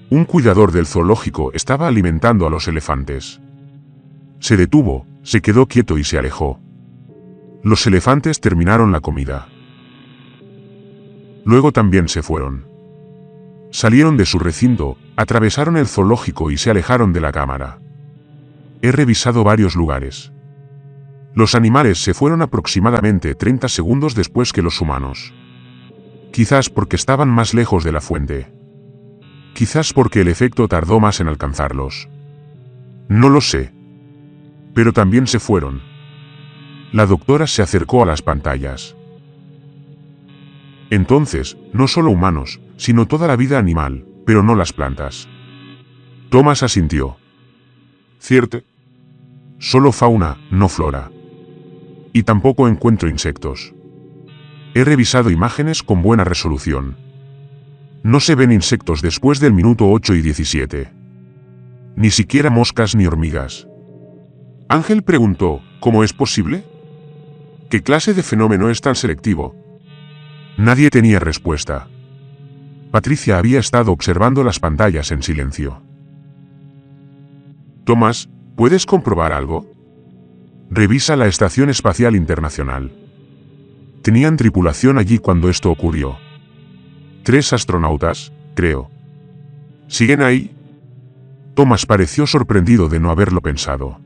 Un cuidador del zoológico estaba alimentando a los elefantes. Se detuvo, se quedó quieto y se alejó. Los elefantes terminaron la comida. Luego también se fueron. Salieron de su recinto, atravesaron el zoológico y se alejaron de la cámara. He revisado varios lugares. Los animales se fueron aproximadamente 30 segundos después que los humanos. Quizás porque estaban más lejos de la fuente. Quizás porque el efecto tardó más en alcanzarlos. No lo sé. Pero también se fueron. La doctora se acercó a las pantallas. Entonces, no solo humanos, sino toda la vida animal, pero no las plantas. Thomas asintió. ¿Cierto? Solo fauna, no flora. Y tampoco encuentro insectos. He revisado imágenes con buena resolución. No se ven insectos después del minuto 8:17. Ni siquiera moscas ni hormigas. Ángel preguntó, ¿cómo es posible? ¿Qué clase de fenómeno es tan selectivo? Nadie tenía respuesta. Patricia había estado observando las pantallas en silencio. Thomas, ¿puedes comprobar algo? Revisa la Estación Espacial Internacional. Tenían tripulación allí cuando esto ocurrió. 3 astronautas, creo. ¿Siguen ahí? Thomas pareció sorprendido de no haberlo pensado.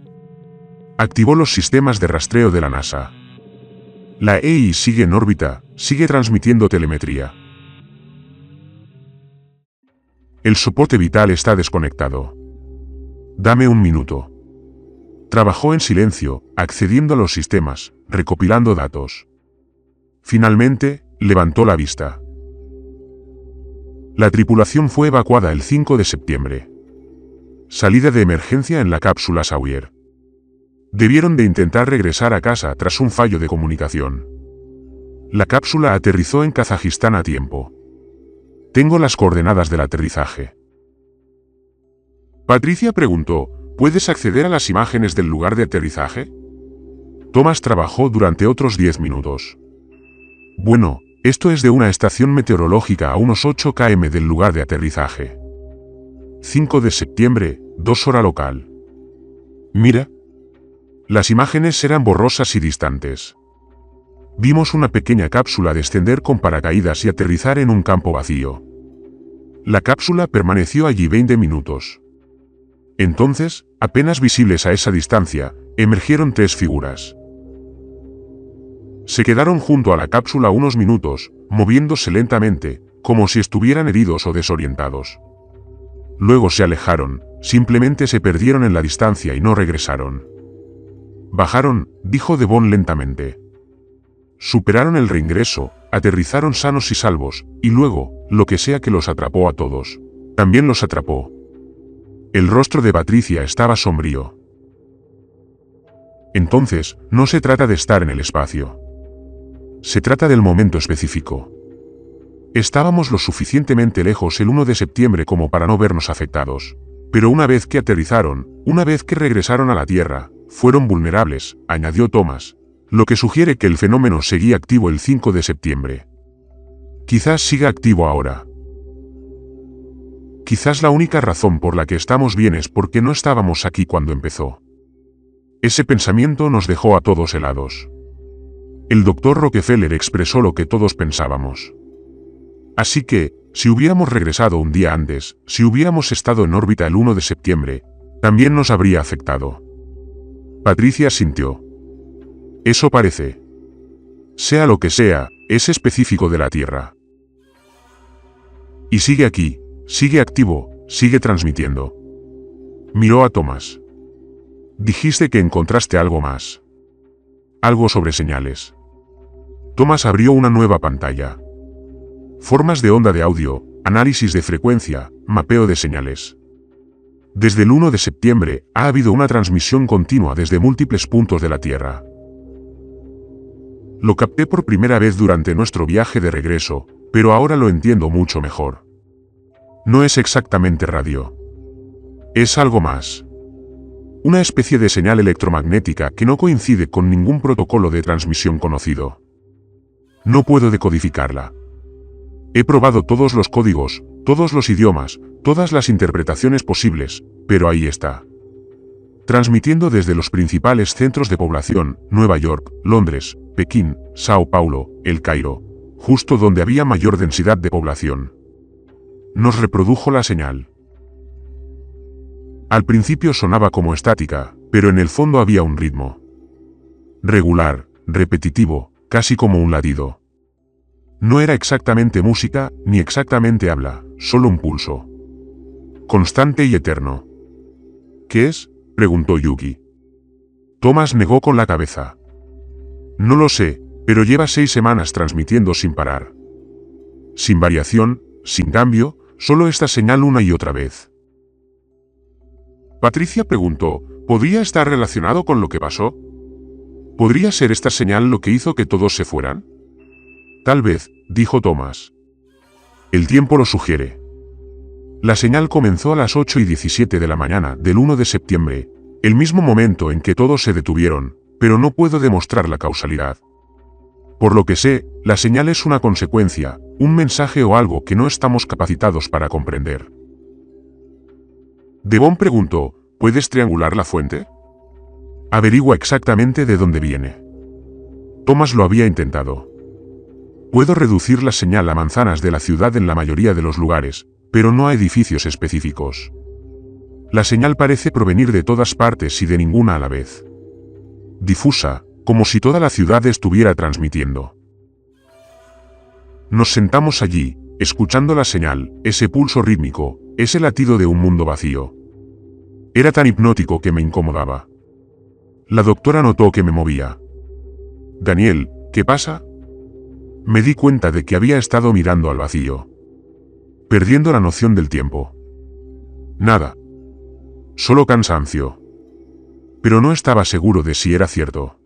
Activó los sistemas de rastreo de la NASA. La EI sigue en órbita, sigue transmitiendo telemetría. El soporte vital está desconectado. Dame un minuto. Trabajó en silencio, accediendo a los sistemas, recopilando datos. Finalmente, levantó la vista. La tripulación fue evacuada el 5 de septiembre. Salida de emergencia en la cápsula Sawyer. Debieron de intentar regresar a casa tras un fallo de comunicación. La cápsula aterrizó en Kazajistán a tiempo. Tengo las coordenadas del aterrizaje. Patricia preguntó, ¿puedes acceder a las imágenes del lugar de aterrizaje? Thomas trabajó durante otros 10 minutos. Bueno, esto es de una estación meteorológica a unos 8 km del lugar de aterrizaje. 5 de septiembre, 2 hora local. Mira. Las imágenes eran borrosas y distantes. Vimos una pequeña cápsula descender con paracaídas y aterrizar en un campo vacío. La cápsula permaneció allí 20 minutos. Entonces, apenas visibles a esa distancia, emergieron 3 figuras. Se quedaron junto a la cápsula unos minutos, moviéndose lentamente, como si estuvieran heridos o desorientados. Luego se alejaron, simplemente se perdieron en la distancia y no regresaron. Bajaron, dijo Devon lentamente. Superaron el reingreso, aterrizaron sanos y salvos, y luego, lo que sea que los atrapó a todos, también los atrapó. El rostro de Patricia estaba sombrío. Entonces, no se trata de estar en el espacio. Se trata del momento específico. Estábamos lo suficientemente lejos el 1 de septiembre como para no vernos afectados. Pero una vez que aterrizaron, una vez que regresaron a la Tierra, fueron vulnerables, añadió Thomas, lo que sugiere que el fenómeno seguía activo el 5 de septiembre. Quizás siga activo ahora. Quizás la única razón por la que estamos bien es porque no estábamos aquí cuando empezó. Ese pensamiento nos dejó a todos helados. El Dr. Rockefeller expresó lo que todos pensábamos. Así que, si hubiéramos regresado un día antes, si hubiéramos estado en órbita el 1 de septiembre, también nos habría afectado. Patricia asintió. Eso parece. Sea lo que sea, es específico de la Tierra. Y sigue aquí, sigue activo, sigue transmitiendo. Miró a Thomas. Dijiste que encontraste algo más. Algo sobre señales. Thomas abrió una nueva pantalla. Formas de onda de audio, análisis de frecuencia, mapeo de señales. Desde el 1 de septiembre, ha habido una transmisión continua desde múltiples puntos de la Tierra. Lo capté por primera vez durante nuestro viaje de regreso, pero ahora lo entiendo mucho mejor. No es exactamente radio. Es algo más. Una especie de señal electromagnética que no coincide con ningún protocolo de transmisión conocido. No puedo decodificarla. He probado todos los códigos, todos los idiomas, todas las interpretaciones posibles, pero ahí está. Transmitiendo desde los principales centros de población, Nueva York, Londres, Pekín, Sao Paulo, El Cairo, justo donde había mayor densidad de población. Nos reprodujo la señal. Al principio sonaba como estática, pero en el fondo había un ritmo. Regular, repetitivo, casi como un latido. No era exactamente música, ni exactamente habla, solo un pulso. Constante y eterno. ¿Qué es?, preguntó Yuki. Thomas negó con la cabeza. No lo sé, pero lleva 6 semanas transmitiendo sin parar. Sin variación, sin cambio, solo esta señal una y otra vez. Patricia preguntó, ¿podría estar relacionado con lo que pasó? ¿Podría ser esta señal lo que hizo que todos se fueran? Tal vez, dijo Thomas. El tiempo lo sugiere. La señal comenzó a las 8:17 de la mañana del 1 de septiembre, el mismo momento en que todos se detuvieron, pero no puedo demostrar la causalidad. Por lo que sé, la señal es una consecuencia, un mensaje o algo que no estamos capacitados para comprender. Devon preguntó, ¿puedes triangular la fuente? Averigua exactamente de dónde viene. Thomas lo había intentado. Puedo reducir la señal a manzanas de la ciudad en la mayoría de los lugares, pero no a edificios específicos. La señal parece provenir de todas partes y de ninguna a la vez. Difusa, como si toda la ciudad estuviera transmitiendo. Nos sentamos allí, escuchando la señal, ese pulso rítmico, ese latido de un mundo vacío. Era tan hipnótico que me incomodaba. La doctora notó que me movía. Daniel, ¿qué pasa? Me di cuenta de que había estado mirando al vacío. Perdiendo la noción del tiempo. Nada. Solo cansancio. Pero no estaba seguro de si era cierto.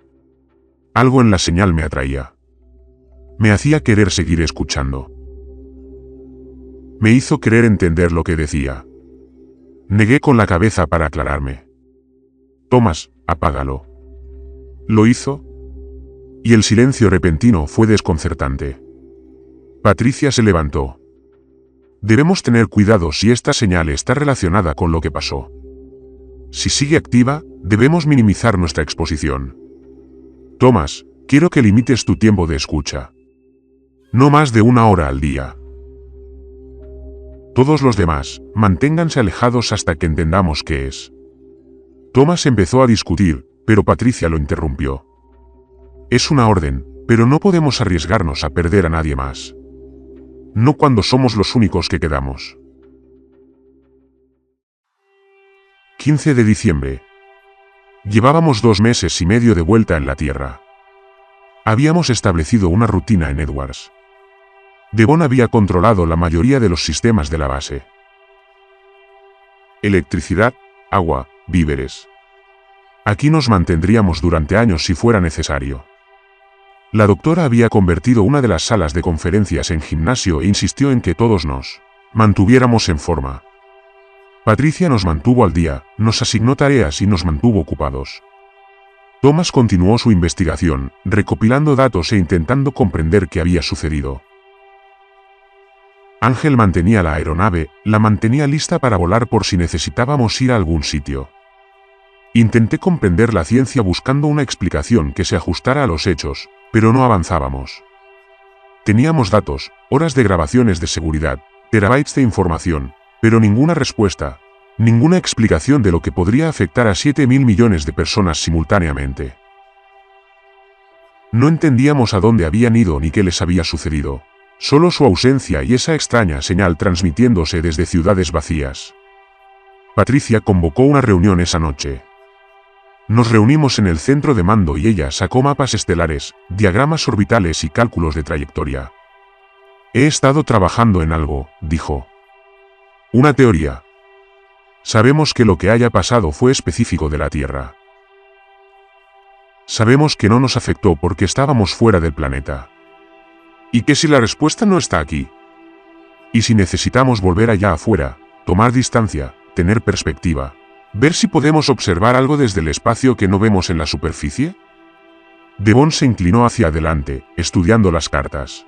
Algo en la señal me atraía. Me hacía querer seguir escuchando. Me hizo querer entender lo que decía. Negué con la cabeza para aclararme. Thomas, apágalo. Lo hizo. Y el silencio repentino fue desconcertante. Patricia se levantó. Debemos tener cuidado si esta señal está relacionada con lo que pasó. Si sigue activa, debemos minimizar nuestra exposición. Thomas, quiero que limites tu tiempo de escucha. No más de 1 hora al día. Todos los demás, manténganse alejados hasta que entendamos qué es. Thomas empezó a discutir, pero Patricia lo interrumpió. Es una orden, pero no podemos arriesgarnos a perder a nadie más. No cuando somos los únicos que quedamos. 15 de diciembre. Llevábamos 2 meses y medio de vuelta en la Tierra. Habíamos establecido una rutina en Edwards. Devon había controlado la mayoría de los sistemas de la base. Electricidad, agua, víveres. Aquí nos mantendríamos durante años si fuera necesario. La doctora había convertido una de las salas de conferencias en gimnasio e insistió en que todos nos mantuviéramos en forma. Patricia nos mantuvo al día, nos asignó tareas y nos mantuvo ocupados. Thomas continuó su investigación, recopilando datos e intentando comprender qué había sucedido. Ángel mantenía la aeronave, la mantenía lista para volar por si necesitábamos ir a algún sitio. Intenté comprender la ciencia buscando una explicación que se ajustara a los hechos, pero no avanzábamos. Teníamos datos, horas de grabaciones de seguridad, terabytes de información, pero ninguna respuesta, ninguna explicación de lo que podría afectar a 7.000 millones de personas simultáneamente. No entendíamos a dónde habían ido ni qué les había sucedido, solo su ausencia y esa extraña señal transmitiéndose desde ciudades vacías. Patricia convocó una reunión esa noche. Nos reunimos en el centro de mando y ella sacó mapas estelares, diagramas orbitales y cálculos de trayectoria. He estado trabajando en algo, dijo. Una teoría. Sabemos que lo que haya pasado fue específico de la Tierra. Sabemos que no nos afectó porque estábamos fuera del planeta. ¿Y qué si la respuesta no está aquí? ¿Y si necesitamos volver allá afuera, tomar distancia, tener perspectiva? ¿Ver si podemos observar algo desde el espacio que no vemos en la superficie? Devon se inclinó hacia adelante, estudiando las cartas.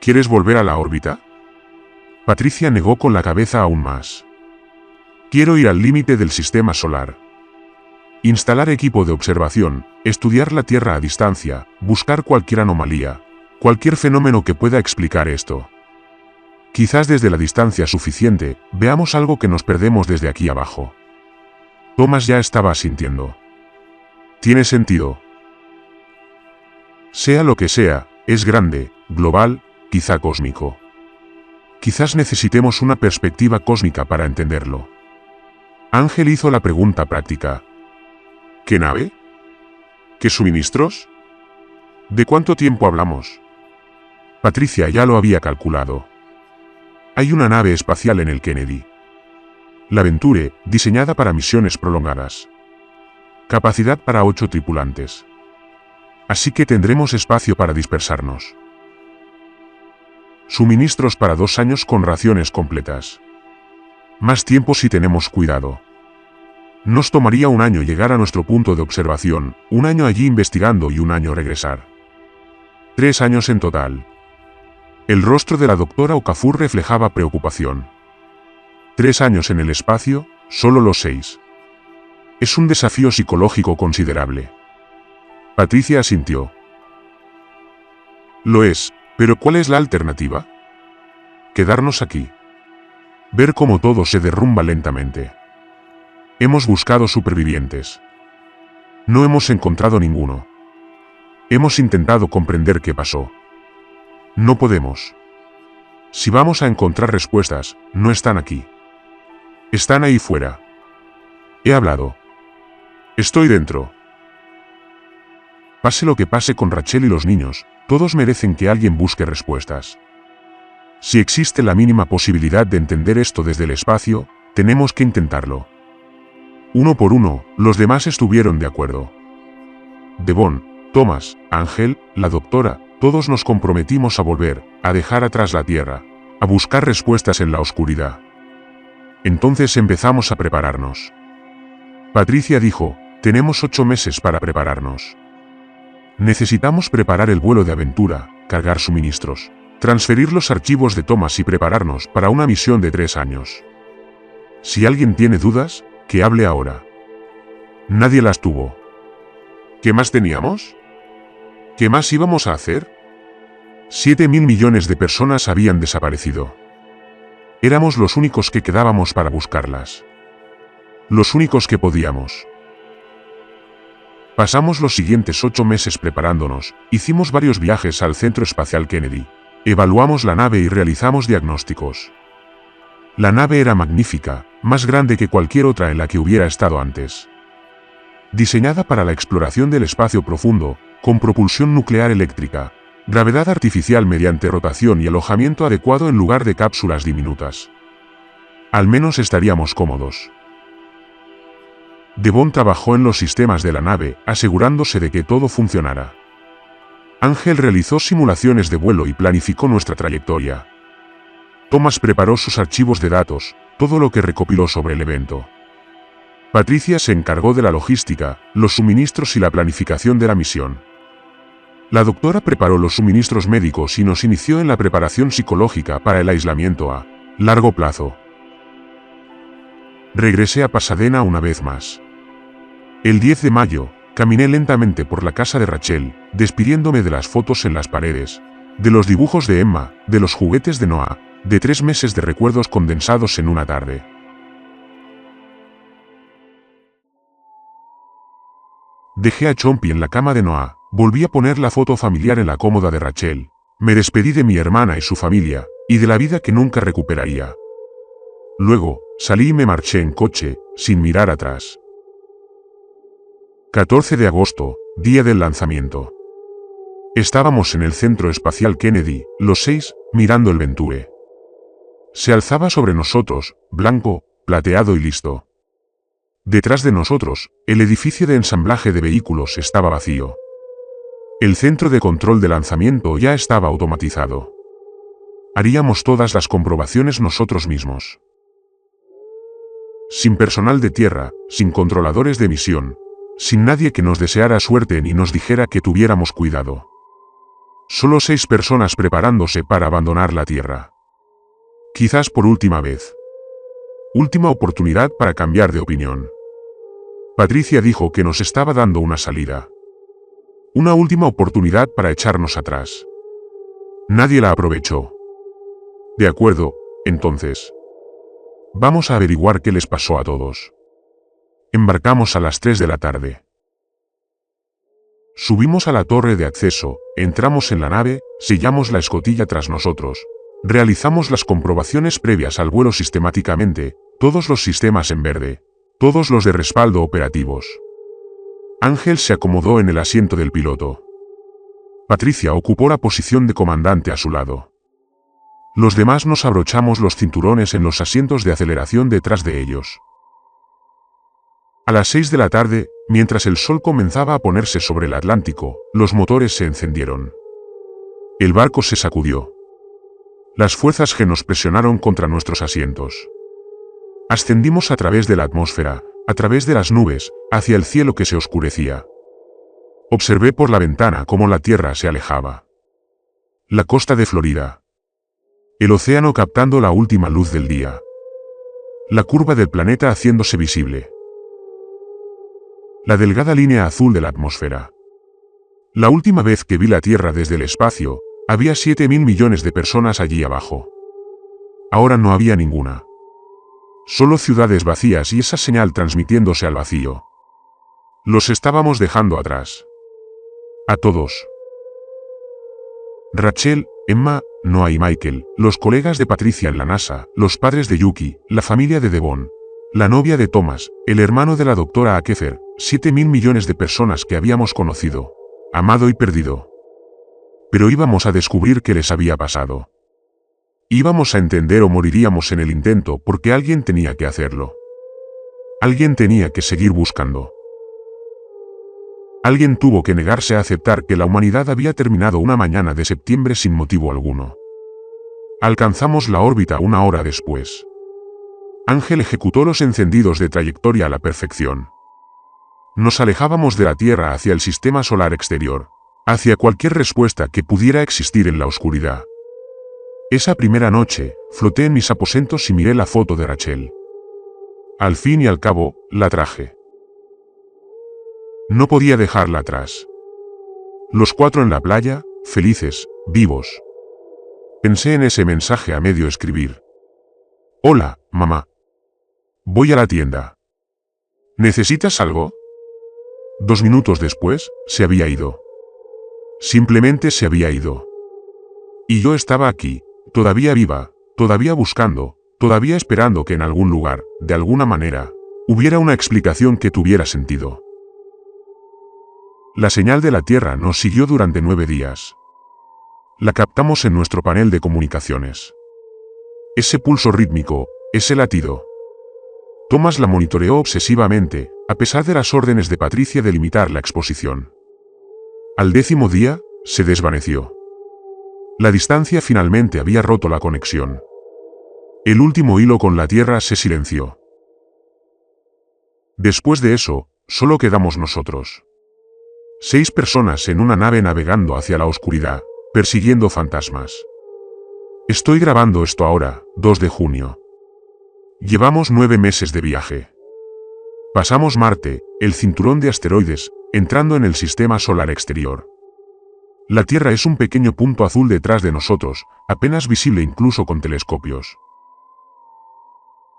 ¿Quieres volver a la órbita? Patricia negó con la cabeza aún más. Quiero ir al límite del sistema solar. Instalar equipo de observación, estudiar la Tierra a distancia, buscar cualquier anomalía, cualquier fenómeno que pueda explicar esto. Quizás desde la distancia suficiente, veamos algo que nos perdemos desde aquí abajo. Thomas ya estaba asintiendo. Tiene sentido. Sea lo que sea, es grande, global, quizá cósmico. Quizás necesitemos una perspectiva cósmica para entenderlo. Ángel hizo la pregunta práctica. ¿Qué nave? ¿Qué suministros? ¿De cuánto tiempo hablamos? Patricia ya lo había calculado. Hay una nave espacial en el Kennedy. La Venture, diseñada para misiones prolongadas. Capacidad para 8 tripulantes. Así que tendremos espacio para dispersarnos. Suministros para 2 años con raciones completas. Más tiempo si tenemos cuidado. Nos tomaría 1 año llegar a nuestro punto de observación, 1 año allí investigando y 1 año regresar. 3 años en total. El rostro de la doctora Okafor reflejaba preocupación. 3 años en el espacio, solo los 6. Es un desafío psicológico considerable. Patricia asintió. Lo es, pero ¿cuál es la alternativa? Quedarnos aquí. Ver cómo todo se derrumba lentamente. Hemos buscado supervivientes. No hemos encontrado ninguno. Hemos intentado comprender qué pasó. No podemos. Si vamos a encontrar respuestas, no están aquí. Están ahí fuera. He hablado. Estoy dentro. Pase lo que pase con Rachel y los niños, todos merecen que alguien busque respuestas. Si existe la mínima posibilidad de entender esto desde el espacio, tenemos que intentarlo. Uno por uno, los demás estuvieron de acuerdo. Devon, Thomas, Ángel, la doctora, todos nos comprometimos a volver, a dejar atrás la Tierra, a buscar respuestas en la oscuridad. Entonces empezamos a prepararnos. Patricia dijo, tenemos 8 meses para prepararnos. Necesitamos preparar el vuelo de aventura, cargar suministros, transferir los archivos de Thomas y prepararnos para una misión de 3 años. Si alguien tiene dudas, que hable ahora. Nadie las tuvo. ¿Qué más teníamos? ¿Qué más íbamos a hacer? 7.000 millones de personas habían desaparecido. Éramos los únicos que quedábamos para buscarlas. Los únicos que podíamos. Pasamos los siguientes 8 meses preparándonos, hicimos varios viajes al Centro Espacial Kennedy, evaluamos la nave y realizamos diagnósticos. La nave era magnífica, más grande que cualquier otra en la que hubiera estado antes. Diseñada para la exploración del espacio profundo, con propulsión nuclear eléctrica, gravedad artificial mediante rotación y alojamiento adecuado en lugar de cápsulas diminutas. Al menos estaríamos cómodos. Devon trabajó en los sistemas de la nave, asegurándose de que todo funcionara. Ángel realizó simulaciones de vuelo y planificó nuestra trayectoria. Thomas preparó sus archivos de datos, todo lo que recopiló sobre el evento. Patricia se encargó de la logística, los suministros y la planificación de la misión. La doctora preparó los suministros médicos y nos inició en la preparación psicológica para el aislamiento a largo plazo. Regresé a Pasadena una vez más. El 10 de mayo, caminé lentamente por la casa de Rachel, despidiéndome de las fotos en las paredes, de los dibujos de Emma, de los juguetes de Noah, de 3 meses de recuerdos condensados en una tarde. Dejé a Chompy en la cama de Noah, volví a poner la foto familiar en la cómoda de Rachel, me despedí de mi hermana y su familia, y de la vida que nunca recuperaría. Luego, salí y me marché en coche, sin mirar atrás. 14 de agosto, día del lanzamiento. Estábamos en el Centro Espacial Kennedy, los 6, mirando el Venture. Se alzaba sobre nosotros, blanco, plateado y listo. Detrás de nosotros, el edificio de ensamblaje de vehículos estaba vacío. El centro de control de lanzamiento ya estaba automatizado. Haríamos todas las comprobaciones nosotros mismos. Sin personal de tierra, sin controladores de misión, sin nadie que nos deseara suerte ni nos dijera que tuviéramos cuidado. Solo 6 personas preparándose para abandonar la Tierra. Quizás por última vez. Última oportunidad para cambiar de opinión. Patricia dijo que nos estaba dando una salida. Una última oportunidad para echarnos atrás. Nadie la aprovechó. De acuerdo, entonces. Vamos a averiguar qué les pasó a todos. Embarcamos a las 3 de la tarde. Subimos a la torre de acceso, entramos en la nave, sellamos la escotilla tras nosotros. Realizamos las comprobaciones previas al vuelo sistemáticamente, todos los sistemas en verde, todos los de respaldo operativos. Ángel se acomodó en el asiento del piloto. Patricia ocupó la posición de comandante a su lado. Los demás nos abrochamos los cinturones en los asientos de aceleración detrás de ellos. A las 6 de la tarde, mientras el sol comenzaba a ponerse sobre el Atlántico, los motores se encendieron. El barco se sacudió. Las fuerzas G nos presionaron contra nuestros asientos. Ascendimos a través de la atmósfera, a través de las nubes, hacia el cielo que se oscurecía. Observé por la ventana cómo la Tierra se alejaba. La costa de Florida. El océano captando la última luz del día. La curva del planeta haciéndose visible. La delgada línea azul de la atmósfera. La última vez que vi la Tierra desde el espacio, había 7.000 millones de personas allí abajo. Ahora no había ninguna. Solo ciudades vacías y esa señal transmitiéndose al vacío. Los estábamos dejando atrás. A todos. Rachel, Emma, Noah y Michael, los colegas de Patricia en la NASA, los padres de Yuki, la familia de Devon, la novia de Thomas, el hermano de la doctora Akefer, 7.000 millones de personas que habíamos conocido, amado y perdido. Pero íbamos a descubrir qué les había pasado. Íbamos a entender o moriríamos en el intento porque alguien tenía que hacerlo. Alguien tenía que seguir buscando. Alguien tuvo que negarse a aceptar que la humanidad había terminado una mañana de septiembre sin motivo alguno. Alcanzamos la órbita una hora después. Ángel ejecutó los encendidos de trayectoria a la perfección. Nos alejábamos de la Tierra hacia el sistema solar exterior, hacia cualquier respuesta que pudiera existir en la oscuridad. Esa primera noche, floté en mis aposentos y miré la foto de Rachel. Al fin y al cabo, la traje. No podía dejarla atrás. Los 4 en la playa, felices, vivos. Pensé en ese mensaje a medio escribir. Hola, mamá. Voy a la tienda. ¿Necesitas algo? 2 minutos después, se había ido. Simplemente se había ido. Y yo estaba aquí, todavía viva, todavía buscando, todavía esperando que en algún lugar, de alguna manera, hubiera una explicación que tuviera sentido. La señal de la Tierra nos siguió durante 9 días. La captamos en nuestro panel de comunicaciones. Ese pulso rítmico, ese latido. Thomas la monitoreó obsesivamente, a pesar de las órdenes de Patricia de limitar la exposición. Al 10º día, se desvaneció. La distancia finalmente había roto la conexión. El último hilo con la Tierra se silenció. Después de eso, solo quedamos nosotros. 6 personas en una nave navegando hacia la oscuridad, persiguiendo fantasmas. Estoy grabando esto ahora, 2 de junio. Llevamos 9 meses de viaje. Pasamos Marte, el cinturón de asteroides, entrando en el sistema solar exterior. La Tierra es un pequeño punto azul detrás de nosotros, apenas visible incluso con telescopios.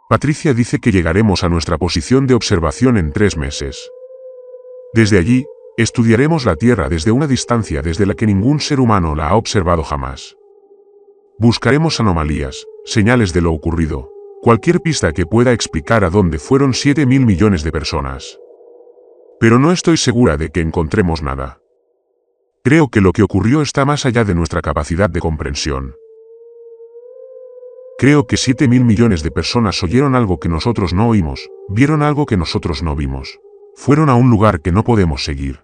Patricia dice que llegaremos a nuestra posición de observación en 3 meses. Desde allí, estudiaremos la Tierra desde una distancia desde la que ningún ser humano la ha observado jamás. Buscaremos anomalías, señales de lo ocurrido, cualquier pista que pueda explicar a dónde fueron 7.000 millones de personas. Pero no estoy segura de que encontremos nada. Creo que lo que ocurrió está más allá de nuestra capacidad de comprensión. Creo que 7.000 millones de personas oyeron algo que nosotros no oímos, vieron algo que nosotros no vimos. Fueron a un lugar que no podemos seguir.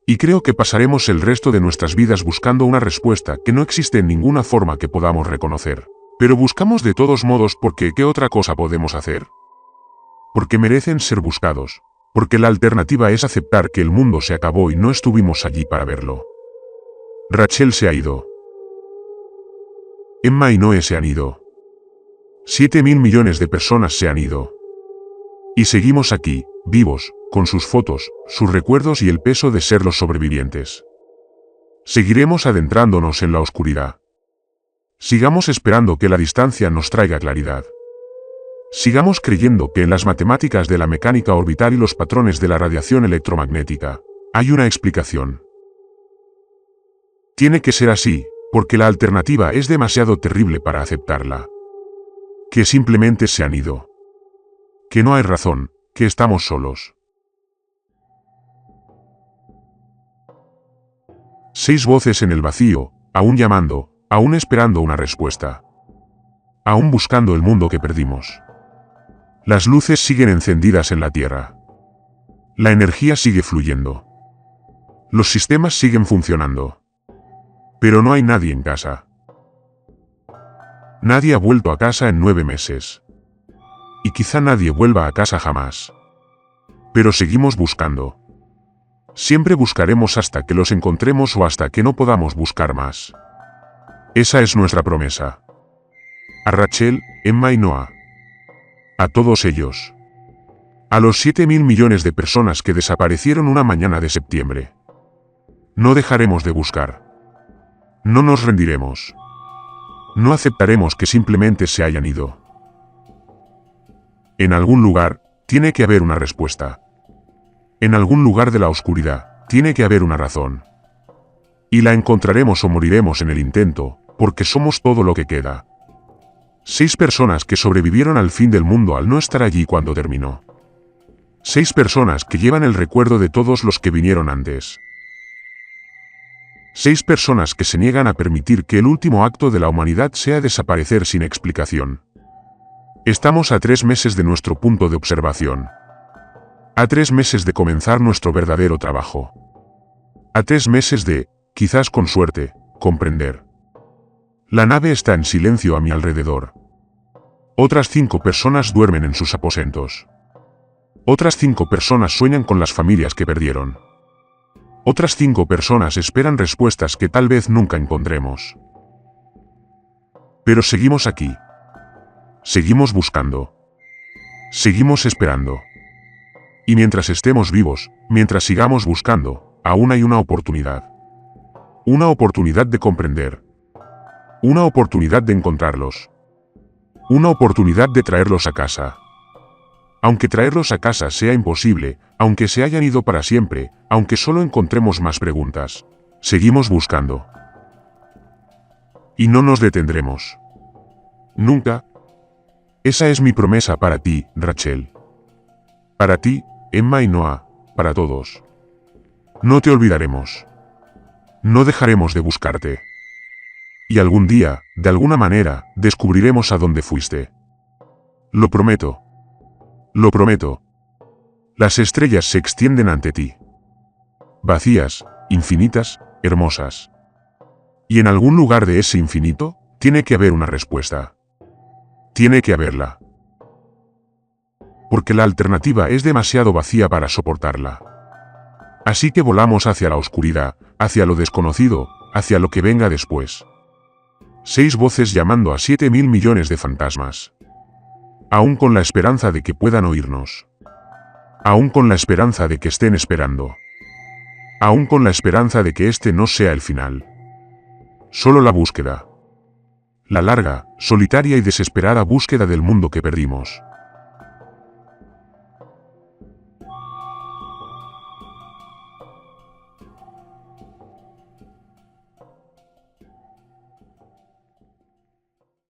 Y creo que pasaremos el resto de nuestras vidas buscando una respuesta que no existe en ninguna forma que podamos reconocer. Pero buscamos de todos modos porque ¿qué otra cosa podemos hacer? Porque merecen ser buscados. Porque la alternativa es aceptar que el mundo se acabó y no estuvimos allí para verlo. Rachel se ha ido. Emma y Noé se han ido. 7.000 millones de personas se han ido. Y seguimos aquí, vivos, con sus fotos, sus recuerdos y el peso de ser los sobrevivientes. Seguiremos adentrándonos en la oscuridad. Sigamos esperando que la distancia nos traiga claridad. Sigamos creyendo que en las matemáticas de la mecánica orbital y los patrones de la radiación electromagnética, hay una explicación. Tiene que ser así, porque la alternativa es demasiado terrible para aceptarla. Que simplemente se han ido. Que no hay razón, que estamos solos. 6 voces en el vacío, aún llamando, aún esperando una respuesta. Aún buscando el mundo que perdimos. Las luces siguen encendidas en la Tierra. La energía sigue fluyendo. Los sistemas siguen funcionando. Pero no hay nadie en casa. Nadie ha vuelto a casa en 9 meses. Y quizá nadie vuelva a casa jamás. Pero seguimos buscando. Siempre buscaremos hasta que los encontremos o hasta que no podamos buscar más. Esa es nuestra promesa. A Rachel, Emma y Noah. A todos ellos. A los 7.000 millones de personas que desaparecieron una mañana de septiembre. No dejaremos de buscar. No nos rendiremos. No aceptaremos que simplemente se hayan ido. En algún lugar, tiene que haber una respuesta. En algún lugar de la oscuridad, tiene que haber una razón. Y la encontraremos o moriremos en el intento, porque somos todo lo que queda. 6 personas que sobrevivieron al fin del mundo al no estar allí cuando terminó. 6 personas que llevan el recuerdo de todos los que vinieron antes. 6 personas que se niegan a permitir que el último acto de la humanidad sea desaparecer sin explicación. Estamos a 3 meses de nuestro punto de observación. A 3 meses de comenzar nuestro verdadero trabajo. A 3 meses de, quizás con suerte, comprender. La nave está en silencio a mi alrededor. Otras 5 personas duermen en sus aposentos. Otras 5 personas sueñan con las familias que perdieron. Otras 5 personas esperan respuestas que tal vez nunca encontremos. Pero seguimos aquí. Seguimos buscando. Seguimos esperando. Y mientras estemos vivos, mientras sigamos buscando, aún hay una oportunidad. Una oportunidad de comprender. Una oportunidad de encontrarlos. Una oportunidad de traerlos a casa. Aunque traerlos a casa sea imposible, aunque se hayan ido para siempre, aunque solo encontremos más preguntas, seguimos buscando. Y no nos detendremos. Nunca. Esa es mi promesa para ti, Rachel. Para ti, Emma y Noah, para todos. No te olvidaremos. No dejaremos de buscarte. Y algún día, de alguna manera, descubriremos a dónde fuiste. Lo prometo. Lo prometo. Las estrellas se extienden ante ti. Vacías, infinitas, hermosas. Y en algún lugar de ese infinito, tiene que haber una respuesta. Tiene que haberla. Porque la alternativa es demasiado vacía para soportarla. Así que volamos hacia la oscuridad, hacia lo desconocido, hacia lo que venga después. 6 voces llamando a 7.000 millones de fantasmas. Aún con la esperanza de que puedan oírnos. Aún con la esperanza de que estén esperando. Aún con la esperanza de que este no sea el final. Solo la búsqueda. La larga, solitaria y desesperada búsqueda del mundo que perdimos.